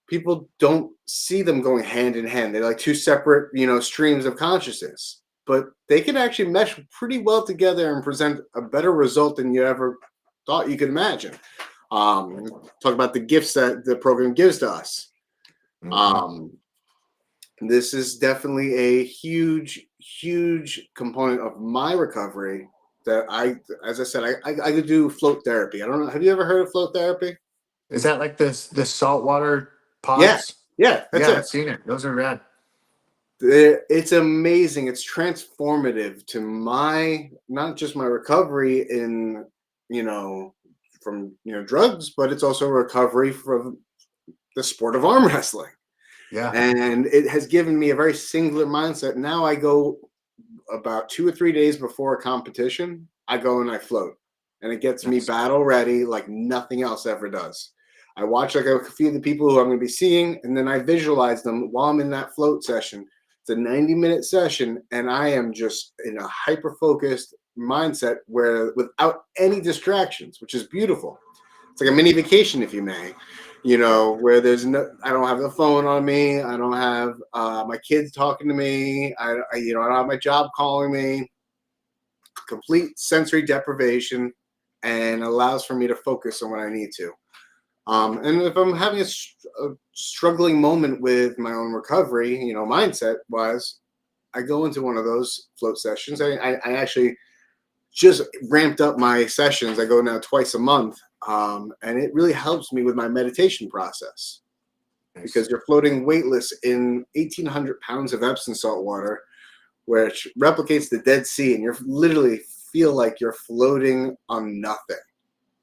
people don't see them going hand in hand. They're like two separate, streams of consciousness, but they can actually mesh pretty well together and present a better result than you ever thought you could imagine. Um, Talk about the gifts that the program gives to us. Hmm. Um, this is definitely a huge, huge component of my recovery. That as I said, I could do float therapy. I don't know. Have you ever heard of float therapy? Is that like the saltwater Yeah, pods? yeah, that's Yeah, it. I've seen it. Those are rad. It's amazing. It's transformative to my, not just my recovery in, you know from drugs, but it's also recovery from the sport of arm wrestling. Yeah. And it has given me a very singular mindset. Now I go about 2 or 3 days before a competition, I go and I float, and it gets me Nice. battle ready like nothing else ever does. I watch like a few of the people who I'm going to be seeing, and then I visualize them while I'm in that float session. It's a 90-minute session, and I am just in a hyper focused mindset where without any distractions, which is beautiful. It's like a mini vacation, if you may, where I don't have the phone on me. I don't have my kids talking to me. I don't have my job calling me. Complete sensory deprivation, and allows for me to focus on what I need to. And if I'm having a struggling moment with my own recovery, mindset wise, I go into one of those float sessions. I actually just ramped up my sessions. I go now twice a month, and it really helps me with my meditation process, because Nice. you're floating weightless in 1,800 pounds of Epsom salt water, which replicates the Dead Sea, and you're literally feel like you're floating on nothing.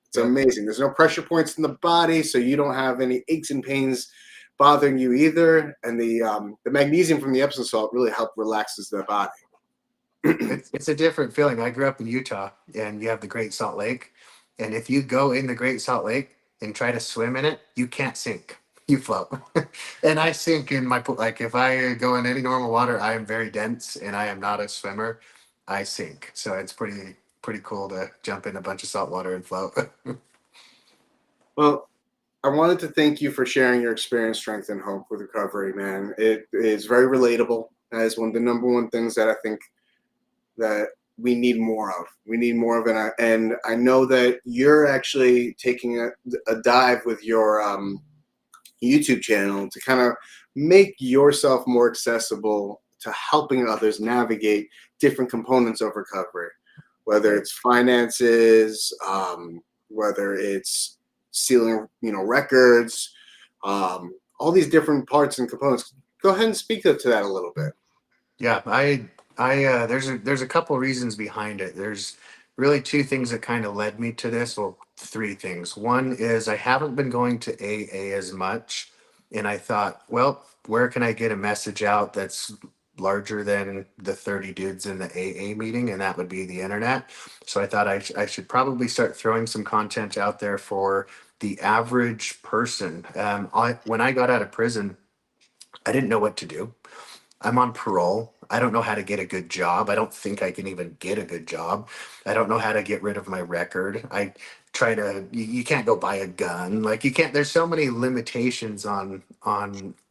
It's Yep. amazing. There's no pressure points in the body, so you don't have any aches and pains bothering you either. And the magnesium from the Epsom salt really help relaxes the body. It's a different feeling. I grew up in Utah, and you have the Great Salt Lake, and if you go in the Great Salt Lake and try to swim in it, you can't sink. You float. And I sink in my pool. Like if I go in any normal water, I am very dense, and I am not a swimmer. I sink. So it's pretty cool to jump in a bunch of salt water and float. Well, I wanted to thank you for sharing your experience, strength, and hope with recovery, man. It is very relatable. That is one of the number one things that I think that we need more of. We need more of it, and I know that you're actually taking a dive with your YouTube channel to kind of make yourself more accessible to helping others navigate different components of recovery, whether Right. it's finances, whether it's sealing, records, all these different parts and components. Go ahead and speak to that a little bit. Yeah, there's a couple reasons behind it. There's really two things that kind of led me to this. Well, three things. One is I haven't been going to AA as much, and I thought, well, where can I get a message out that's larger than the 30 dudes in the AA meeting, and that would be the internet. So I thought I should probably start throwing some content out there for the average person. When I got out of prison, I didn't know what to do. I'm on parole. I don't know how to get a good job. I don't think I can even get a good job. I don't know how to get rid of my record. I try to you can't go buy a gun. Like you can't there's so many limitations on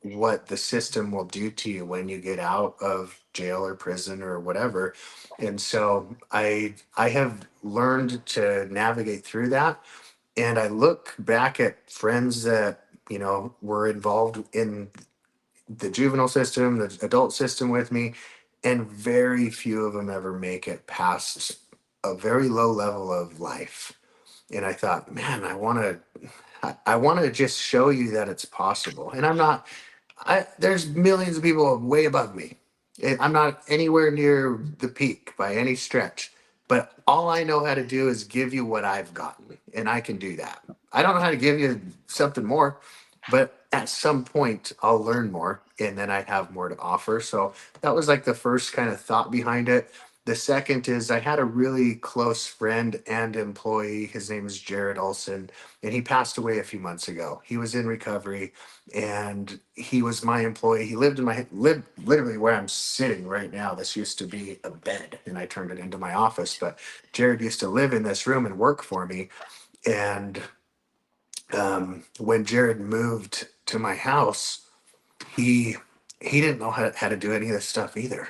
what the system will do to you when you get out of jail or prison or whatever. And so I have learned to navigate through that, and I look back at friends that, were involved in the juvenile system, the adult system with me, and very few of them ever make it past a very low level of life. And I thought, man, I want to just show you that it's possible. And I'm not, there's millions of people way above me. And I'm not anywhere near the peak by any stretch. But all I know how to do is give you what I've gotten, and I can do that. I don't know how to give you something more, but at some point I'll learn more, and then I have more to offer. So that was like the first kind of thought behind it. The second is I had a really close friend and employee. His name is Jared Olson, and he passed away a few months ago. He was in recovery, and he was my employee. He lived literally where I'm sitting right now. This used to be a bed, and I turned it into my office. But Jared used to live in this room and work for me. And when Jared moved to my house, he he didn't know how to do any of this stuff either.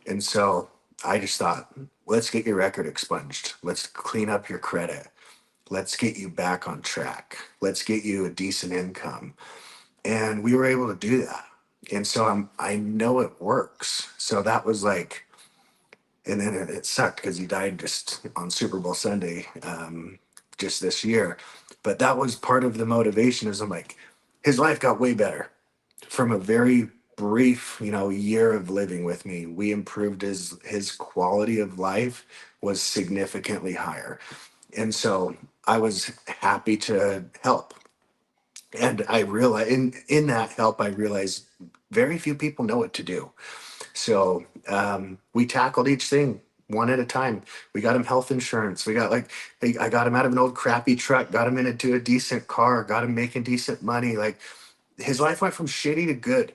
And so I just thought, let's get your record expunged. Let's clean up your credit. Let's get you back on track. Let's get you a decent income. And we were able to do that. And so I know it works. So that was like, and then it sucked because he died just on Super Bowl Sunday, just this year. But that was part of the motivation is I'm like, his life got way better from a very brief, year of living with me. We improved his quality of life was significantly higher. And so I was happy to help. And I realized in that help, I realized very few people know what to do. So we tackled each thing one at a time. We got him health insurance. We got I got him out of an old crappy truck, got him into a decent car, got him making decent money. Like his life went from shitty to good,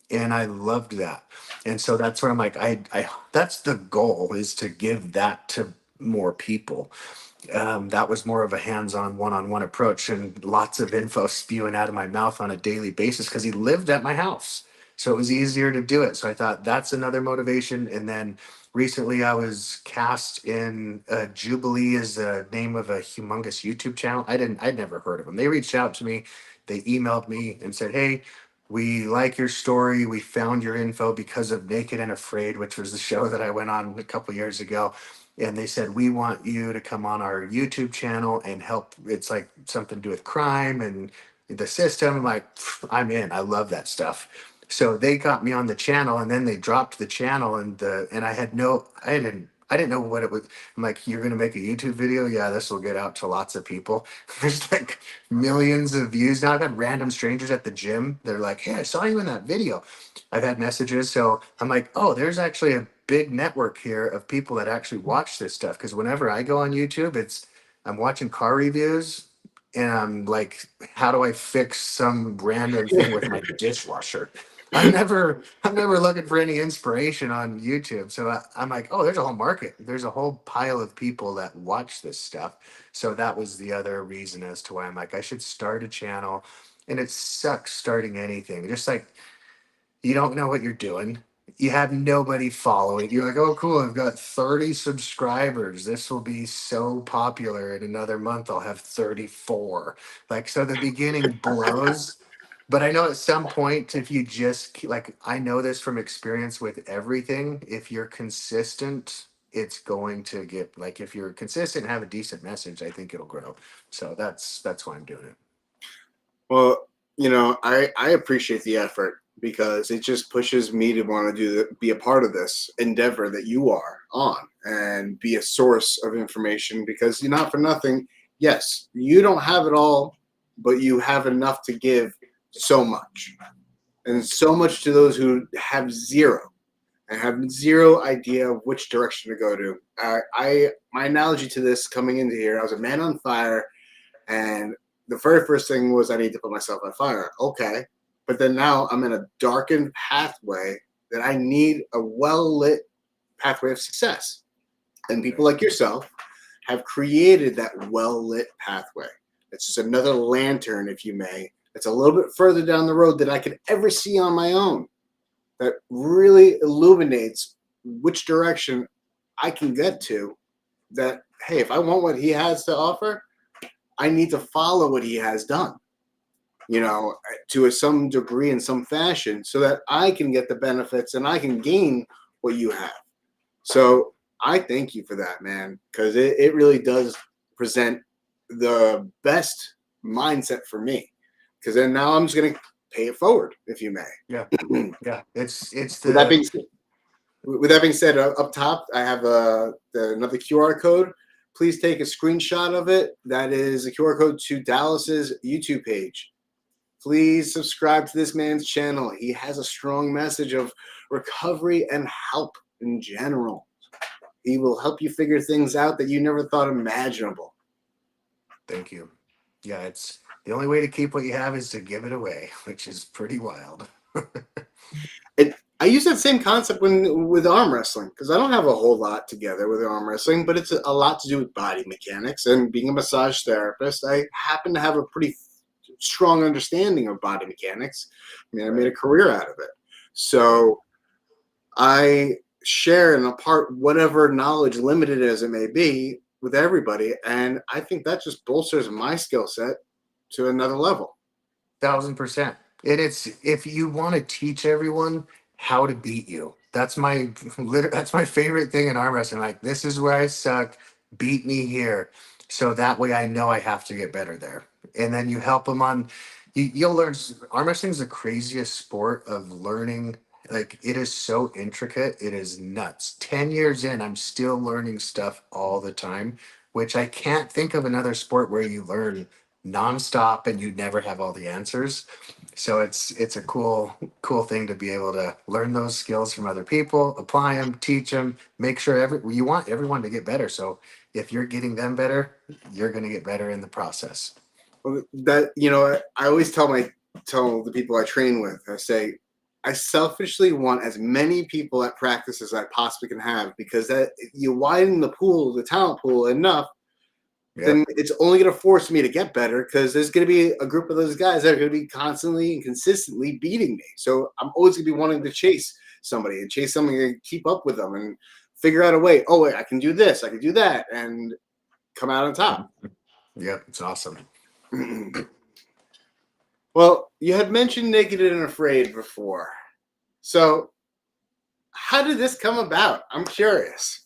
and I loved that. And so that's where I'm like, I that's the goal is to give that to more people. That was more of a hands-on, one-on-one approach, and lots of info spewing out of my mouth on a daily basis because he lived at my house, so it was easier to do it. So I thought that's another motivation. And then recently, I was cast in Jubilee is the name of a humongous YouTube channel. I'd never heard of them. They reached out to me, they emailed me and said, "Hey, we like your story. We found your info because of Naked and Afraid, which was the show that I went on a couple years ago." And they said, "We want you to come on our YouTube channel and help. It's like something to do with crime and the system." I'm like, I'm in. I love that stuff. So they got me on the channel, and then they dropped the channel, and I didn't know what it was. I'm like, "You're gonna make a YouTube video? Yeah, this will get out to lots of people." There's like millions of views now. I've had random strangers at the gym. They're like, "Hey, I saw you in that video." I've had messages. So I'm like, oh, there's actually a big network here of people that actually watch this stuff. Because whenever I go on YouTube, I'm watching car reviews and I'm like, how do I fix some random thing with my dishwasher? I'm never looking for any inspiration on YouTube. So I'm like, oh, there's a whole market. There's a whole pile of people that watch this stuff. So that was the other reason as to why I'm like, I should start a channel. And it sucks starting anything. Just like you don't know what you're doing. You have nobody following. You're like, oh, cool. I've got 30 subscribers. This will be so popular. In another month, I'll have 34. Like, so the beginning blows. But I know at some point, if you just like, I know this from experience with everything. If you're consistent, it's going to get like, if you're consistent and have a decent message, I think it'll grow. So that's why I'm doing it. Well, I appreciate the effort because it just pushes me to want to be a part of this endeavor that you are on and be a source of information because you're not for nothing. Yes, you don't have it all, but you have enough to give so much and so much to those who have zero and have zero idea of which direction to go to. My analogy to this coming into here, I was a man on fire and the very first thing was I need to put myself on fire. Okay. But then now I'm in a darkened pathway that I need a well lit pathway of success. And people like yourself have created that well lit pathway. It's just another lantern, if you may. It's a little bit further down the road than I could ever see on my own that really illuminates which direction I can get to. That, hey, if I want what he has to offer, I need to follow what he has done, to some degree in some fashion so that I can get the benefits and I can gain what you have. So I thank you for that, man, because it really does present the best mindset for me. Because then now I'm just going to pay it forward, if you may. Yeah. Yeah. It's With that the being said, up top, I have another QR code. Please take a screenshot of it. That is a QR code to Dallas's YouTube page. Please subscribe to this man's channel. He has a strong message of recovery and help in general. He will help you figure things out that you never thought imaginable. Thank you. Yeah, it's the only way to keep what you have is to give it away, which is pretty wild. And I use that same concept when with arm wrestling because I don't have a whole lot together with arm wrestling, but it's a lot to do with body mechanics. And being a massage therapist, I happen to have a pretty strong understanding of body mechanics. I mean, I made a career out of it. So I share and impart whatever knowledge, limited as it may be, with everybody. And I think that just bolsters my skill set to another level. 1000%. And it's if you want to teach everyone how to beat you. That's my favorite thing in arm wrestling. Like, this is where I suck. Beat me here. So that way I know I have to get better there. And then you help them on you'll learn. Arm wrestling is the craziest sport of learning. Like, it is so intricate, it is nuts. 10 years in, I'm still learning stuff all the time, which I can't think of another sport where you learn nonstop and you never have all the answers. So it's a cool thing to be able to learn those skills from other people, apply them, teach them, make sure you want everyone to get better. So if you're getting them better, you're going to get better in the process. That I always tell the people I train with, I say I selfishly want as many people at practice as I possibly can have because that you widen the talent pool enough, then Yep. it's only going to force me to get better because there's going to be a group of those guys that are going to be constantly and consistently beating me. So I'm always going to be wanting to chase somebody and keep up with them and figure out a way. Oh wait, I can do this, I can do that, and come out on top. Yep. It's awesome. Well, you had mentioned Naked and Afraid before. So, how did this come about? I'm curious.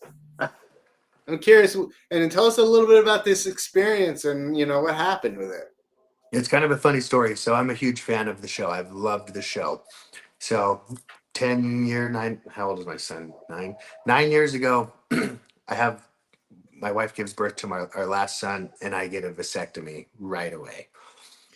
I'm curious, and tell us a little bit about this experience and what happened with it. It's kind of a funny story. So I'm a huge fan of the show. I've loved the show. So 9, how old is my son? 9 years ago, I have my wife gives birth to our last son, and I get a vasectomy right away.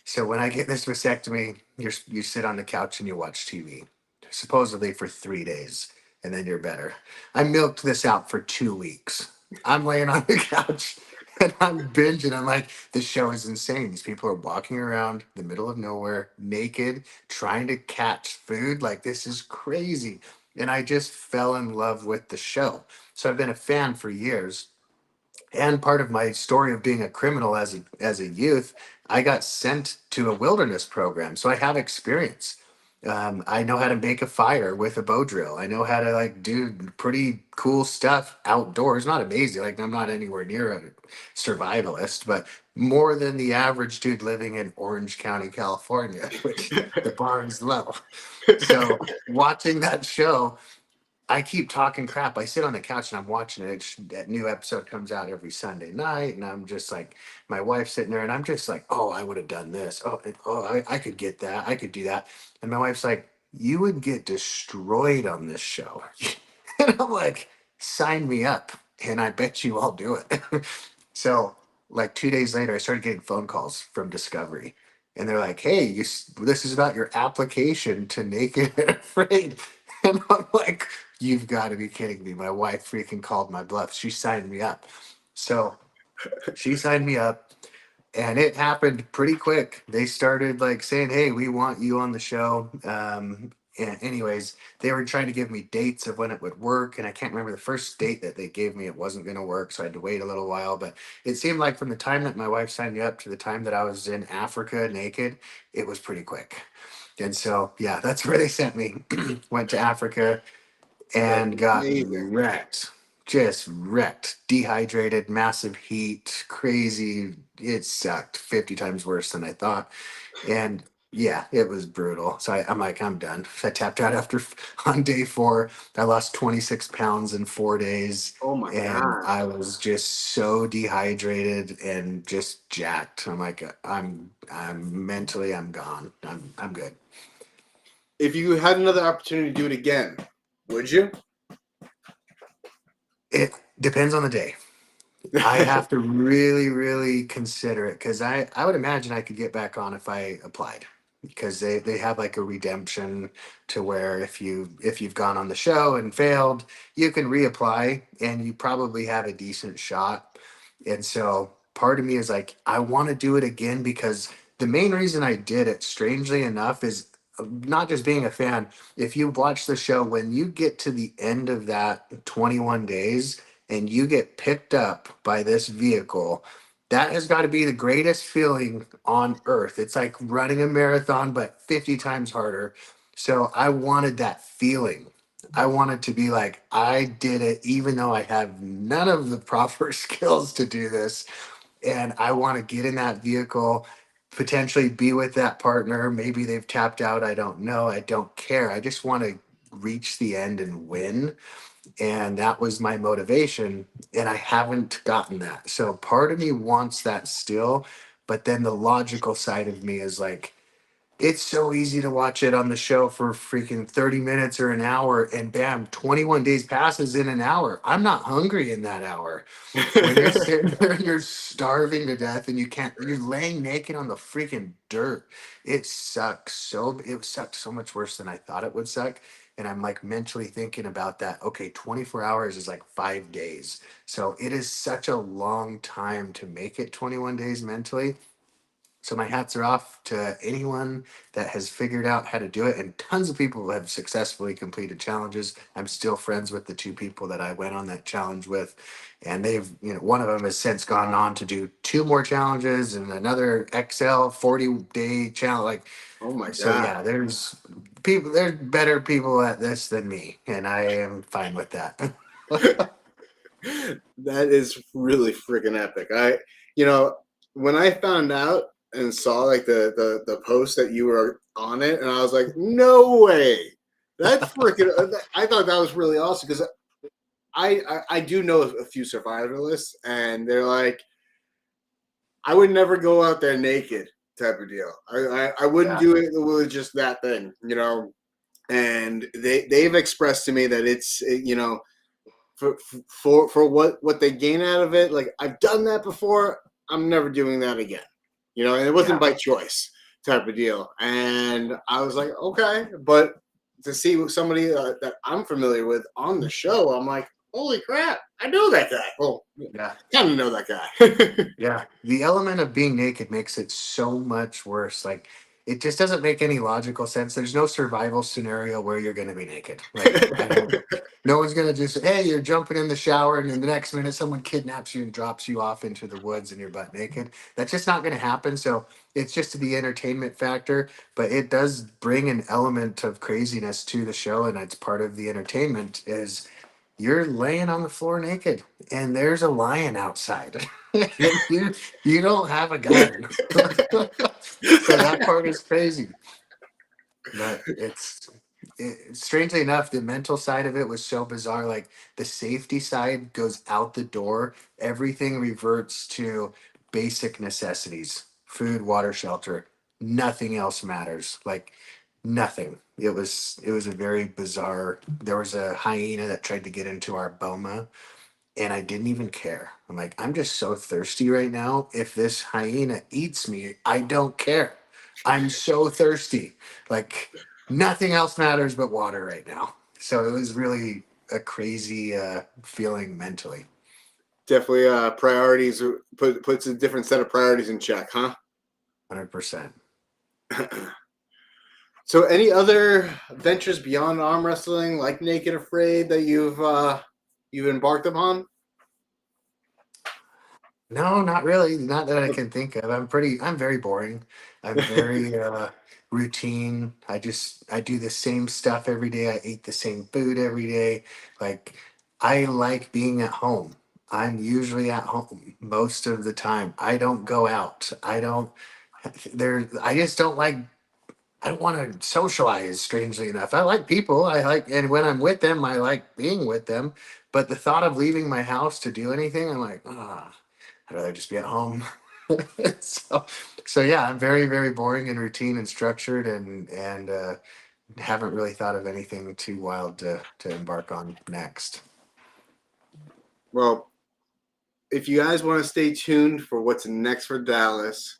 So when I get this vasectomy, you sit on the couch and you watch TV, supposedly for 3 days, and then you're better. I milked this out for 2 weeks. I'm laying on the couch and I'm binging. I'm like, this show is insane. These people are walking around the middle of nowhere, naked, trying to catch food. Like, this is crazy. And I just fell in love with the show. So I've been a fan for years, and part of my story of being a criminal as a youth, I got sent to a wilderness program, so I have experience. I know how to make a fire with a bow drill. I know how to like do pretty cool stuff outdoors. Not amazing, like I'm not anywhere near a survivalist, but more than the average dude living in Orange County, California, which the bar is low. So watching that show, I keep talking crap. I sit on the couch and I'm watching it. That new episode comes out every Sunday night, and I'm just like, my wife's sitting there, and I'm just like, oh, I would have done this. I could get that. I could do that. And my wife's like, you would get destroyed on this show. And I'm like, sign me up, and I bet you I'll do it. So, like 2 days later, I started getting phone calls from Discovery, and they're like, hey, this is about your application to Naked and Afraid. And I'm like, you've got to be kidding me. My wife freaking called my bluff. She signed me up. So she signed me up, and it happened pretty quick. They started like saying, hey, we want you on the show. And anyways, they were trying to give me dates of when it would work. And I can't remember the first date that they gave me. It wasn't going to work. So I had to wait a little while. But it seemed like from the time that my wife signed me up to the time that I was in Africa naked, it was pretty quick. And so, yeah, that's where they sent me. Went to Africa That's and got amazing. wrecked. Just wrecked. Dehydrated, massive heat, crazy. It sucked 50 times worse than I thought. And yeah, it was brutal. So I'm like, I'm done. I tapped out on day 4. I lost 26 pounds in 4 days. Oh my And god! I was just so dehydrated and just jacked. I'm like, I'm mentally, I'm gone. I'm good. If you had another opportunity to do it again, would you? It depends on the day. I have to really, really consider it because I would imagine I could get back on if I applied. because they have like a redemption to where if you've gone on the show and failed, you can reapply and you probably have a decent shot. And so part of me is like, I want to do it again because the main reason I did it, strangely enough, is not just being a fan. If you watch the show, when you get to the end of that 21 days and you get picked up by this vehicle, that has got to be the greatest feeling on earth. It's like running a marathon, but 50 times harder. So I wanted that feeling. I wanted to be like, I did it, even though I have none of the proper skills to do this. And I want to get in that vehicle, potentially be with that partner. Maybe they've tapped out. I don't know. I don't care. I just want to reach the end and win. And that was my motivation. And I haven't gotten that. So part of me wants that still. But then the logical side of me is like, it's so easy to watch it on the show for freaking 30 minutes or an hour, and bam, 21 days passes in an hour. I'm not hungry in that hour. When you're sitting there and you're starving to death and you're laying naked on the freaking dirt. It sucked so much worse than I thought it would suck. And I'm like mentally thinking about that. Okay, 24 hours is like 5 days. So it is such a long time to make it 21 days mentally. So my hats are off to anyone that has figured out how to do it, and tons of people have successfully completed challenges. I'm still friends with the two people that I went on that challenge with, and one of them has since gone on to do two more challenges and another XL 40-day challenge. Like, Oh my so God. yeah, there's better people at this than me, and I am fine with that. That is really freaking epic. You know, when I found out and saw like the post that you were on it, and I was like, no way. That's freaking. I thought that was really awesome because I do know a few survivalists, and they're like, I would never go out there naked type of deal. I wouldn't Yeah, do it with just that thing, you know. And they've expressed to me that it's for what they gain out of it. Like I've done that before. I'm never doing that again. You know, and it wasn't yeah. by choice type of deal. And I was like, okay, but to see somebody that I'm familiar with on the show, I'm like, holy crap, I know that guy. Well, Yeah. kind of know that guy. Yeah, the element of being naked makes it so much worse. Like, it just doesn't make any logical sense. There's no survival scenario where you're going to be naked. Like, I don't. No one's going to just, hey, you're jumping in the shower, and in the next minute, someone kidnaps you and drops you off into the woods, and you're butt naked. That's just not going to happen. So it's just the entertainment factor, but it does bring an element of craziness to the show, and it's part of the entertainment. Is you're laying on the floor naked and there's a lion outside and you don't have a gun. So that part is crazy, but strangely enough, the mental side of it was so bizarre. Like, the safety side goes out the door, everything reverts to basic necessities: food, water, shelter. Nothing else matters. Like, nothing. It was a very bizarre. There was a hyena that tried to get into our boma, and I didn't even care. I'm like, I'm just so thirsty right now. If this hyena eats me, I don't care. I'm so thirsty. Like, nothing else matters but water right now. So it was really a crazy feeling mentally. Definitely priorities puts a different set of priorities in check, huh? 100%. So, any other ventures beyond arm wrestling, like Naked Afraid, that you've embarked upon? No, not really. Not that I can think of. I'm very boring. I'm very routine. I do the same stuff every day. I eat the same food every day. Like, I like being at home. I'm usually at home most of the time. I don't go out. I just don't like, I don't want to socialize, strangely enough. I like people. And when I'm with them, I like being with them. But the thought of leaving my house to do anything, I'm like, ah. I'd rather just be at home. so, so yeah, I'm very, very boring and routine and structured, and haven't really thought of anything too wild to embark on next. Well, if you guys want to stay tuned for what's next for Dallas,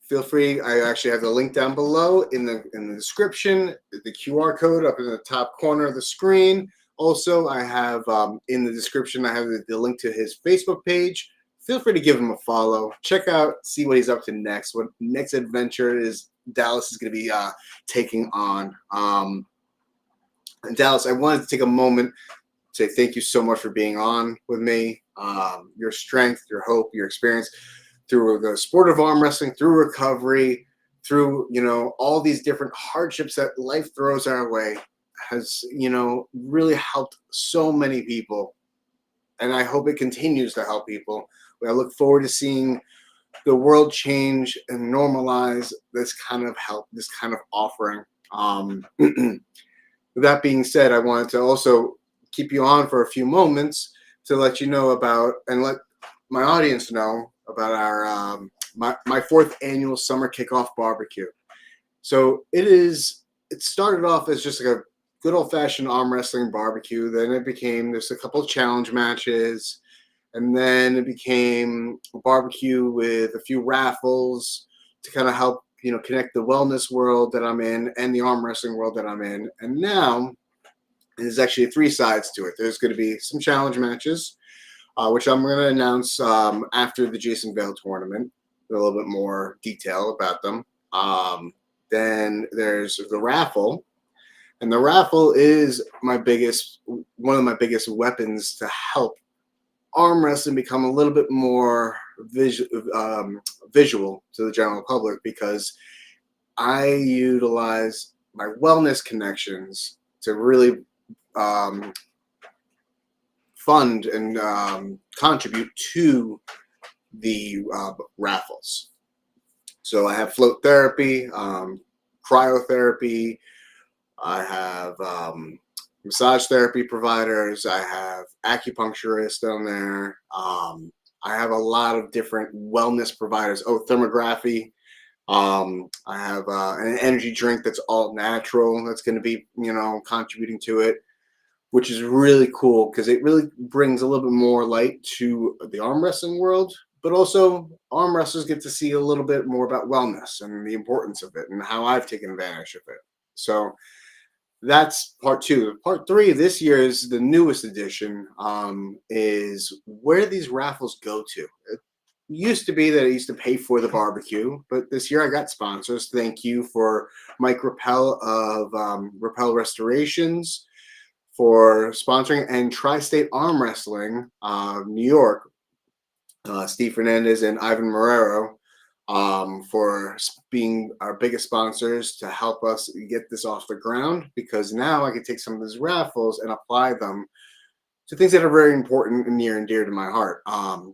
feel free. I actually have the link down below in the description, the QR code up in the top corner of the screen. Also, I have in the description, I have the link to his Facebook page. Feel free to give him a follow. Check out, see what he's up to next. What next adventure is Dallas is going to be taking on. And Dallas, I wanted to take a moment to say thank you so much for being on with me. Your strength, your hope, your experience through the sport of arm wrestling, through recovery, through all these different hardships that life throws our way, has really helped so many people, and I hope it continues to help people. I look forward to seeing the world change and normalize this kind of help, this kind of offering. With that being said, I wanted to also keep you on for a few moments to let you know about and let my audience know about our my fourth annual summer kickoff barbecue. So it started off as just like a good old fashioned arm wrestling barbecue. Then it became there's a couple of challenge matches, and then it became a barbecue with a few raffles to kind of help connect the wellness world that I'm in and the arm wrestling world that I'm in. And now there's actually three sides to it. There's going to be some challenge matches, which I'm going to announce after the Jason Vale tournament, with a little bit more detail about them. Then there's the raffle, and the raffle is one of my biggest weapons to help arm wrestling become a little bit more visual to the general public, because I utilize my wellness connections to really fund and contribute to the raffles. So I have float therapy, cryotherapy. I have massage therapy providers. I have acupuncturists down there. I have a lot of different wellness providers. Oh, thermography. I have an energy drink that's all natural. That's going to be, contributing to it, which is really cool because it really brings a little bit more light to the arm wrestling world. But also, arm wrestlers get to see a little bit more about wellness and the importance of it and how I've taken advantage of it. So that's part two. Part three this year is the newest edition, is where these raffles go to. It used to be that I used to pay for the barbecue, but this year I got sponsors. Thank you for Mike Rappel of Rappel Restorations for sponsoring, and Tri-State Arm Wrestling, New York, Steve Fernandez and Ivan Marrero, for being our biggest sponsors to help us get this off the ground, because now I can take some of these raffles and apply them to things that are very important and near and dear to my heart.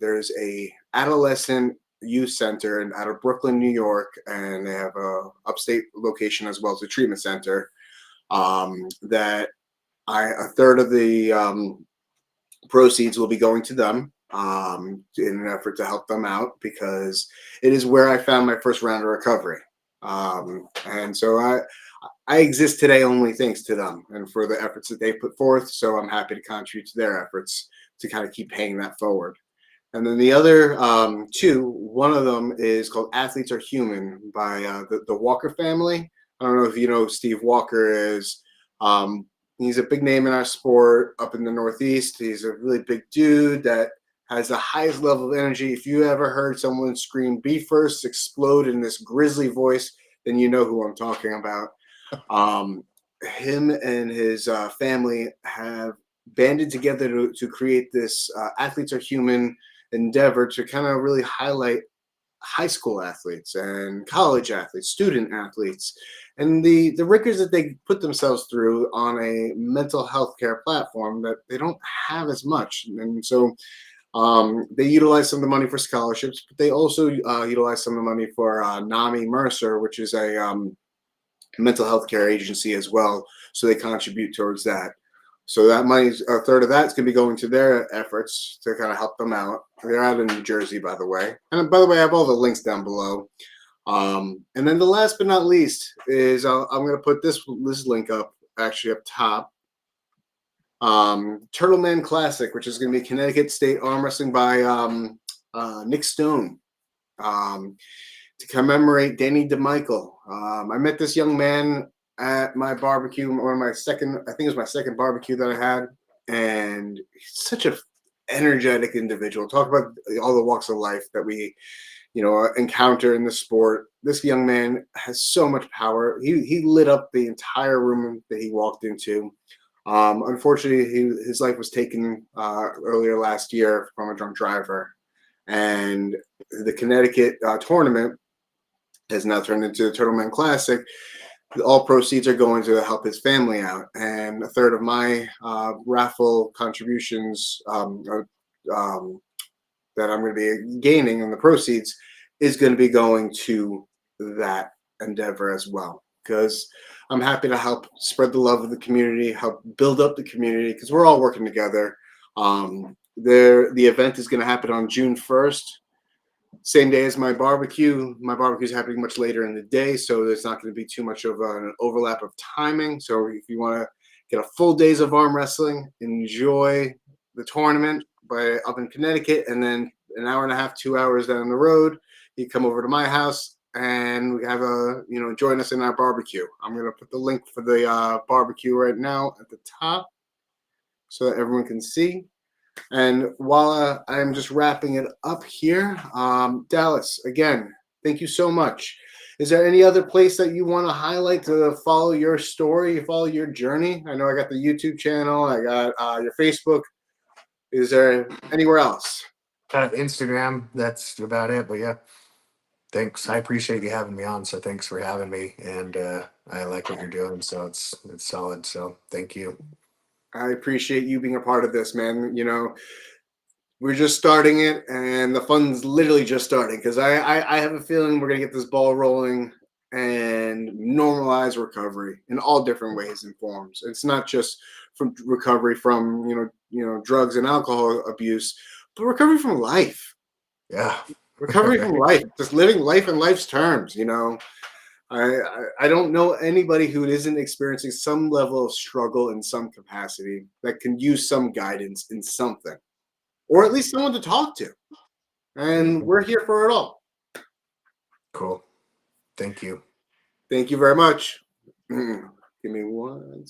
There's a adolescent youth center out of Brooklyn, New York, and they have a upstate location as well as a treatment center, that a third of the proceeds will be going to them, in an effort to help them out, because it is where I found my first round of recovery. And so I exist today only thanks to them and for the efforts that they put forth. So I'm happy to contribute to their efforts to kind of keep paying that forward. And then the other two, one of them is called Athletes Are Human by the Walker family. I don't know if you know who Steve Walker is. He's a big name in our sport up in the Northeast. He's a really big dude that has the highest level of energy. If you ever heard someone scream "Be First," explode in this grisly voice, then you know who I'm talking about. Him and his family have banded together to create this Athletes Are Human endeavor to kind of really highlight high school athletes and college athletes, student athletes, and the rigors that they put themselves through on a mental health care platform that they don't have as much. And so they utilize some of the money for scholarships, but they also utilize some of the money for NAMI Mercer, which is a mental health care agency as well. So they contribute towards that. So that money's a third of that's going to be going to their efforts to kind of help them out. They're out in New Jersey, by the way. And by the way, I have all the links down below. And then the last but not least is I'm going to put this link up actually up top. Turtle Man Classic, which is going to be Connecticut State Arm Wrestling by Nick Stone. to commemorate Danny DeMichael. I met this young man at my barbecue, one of my second, I think it was my second barbecue that I had, and he's such a energetic individual. Talk about all the walks of life that we, encounter in the sport. This young man has so much power. He lit up the entire room that he walked into. Unfortunately, his life was taken earlier last year from a drunk driver, and the Connecticut tournament has now turned into the Turtleman Classic. All proceeds are going to help his family out, and a third of my raffle contributions that I'm going to be gaining in the proceeds is going to be going to that endeavor as well. Because I'm happy to help spread the love of the community, help build up the community, because we're all working together. The event is going to happen on June 1st, same day as my barbecue. My barbecue is happening much later in the day, so there's not going to be too much of an overlap of timing. So if you want to get a full days of arm wrestling, enjoy the tournament up in Connecticut, and then an hour and a half, 2 hours down the road, you come over to my house and we have join us in our barbecue. I'm going to put the link for the barbecue right now at the top so that everyone can see. And while I'm just wrapping it up here, Dallas, again, thank you so much. Is there any other place that you want to highlight to follow your story, follow your journey? I know I got the YouTube channel, I got your Facebook. Is there anywhere else? Instagram, that's about it. But yeah, thanks. I appreciate you having me on. So thanks for having me. And I like what you're doing. So it's solid. So thank you. I appreciate you being a part of this, man. We're just starting it, and the fun's literally just starting, because I have a feeling we're gonna get this ball rolling and normalize recovery in all different ways and forms. It's not just from recovery from drugs and alcohol abuse, but recovery from life. Yeah. Recovery from life, just living life in life's terms. I don't know anybody who isn't experiencing some level of struggle in some capacity that can use some guidance in something, or at least someone to talk to. And we're here for it all. Cool. Thank you. Thank you very much. Give me one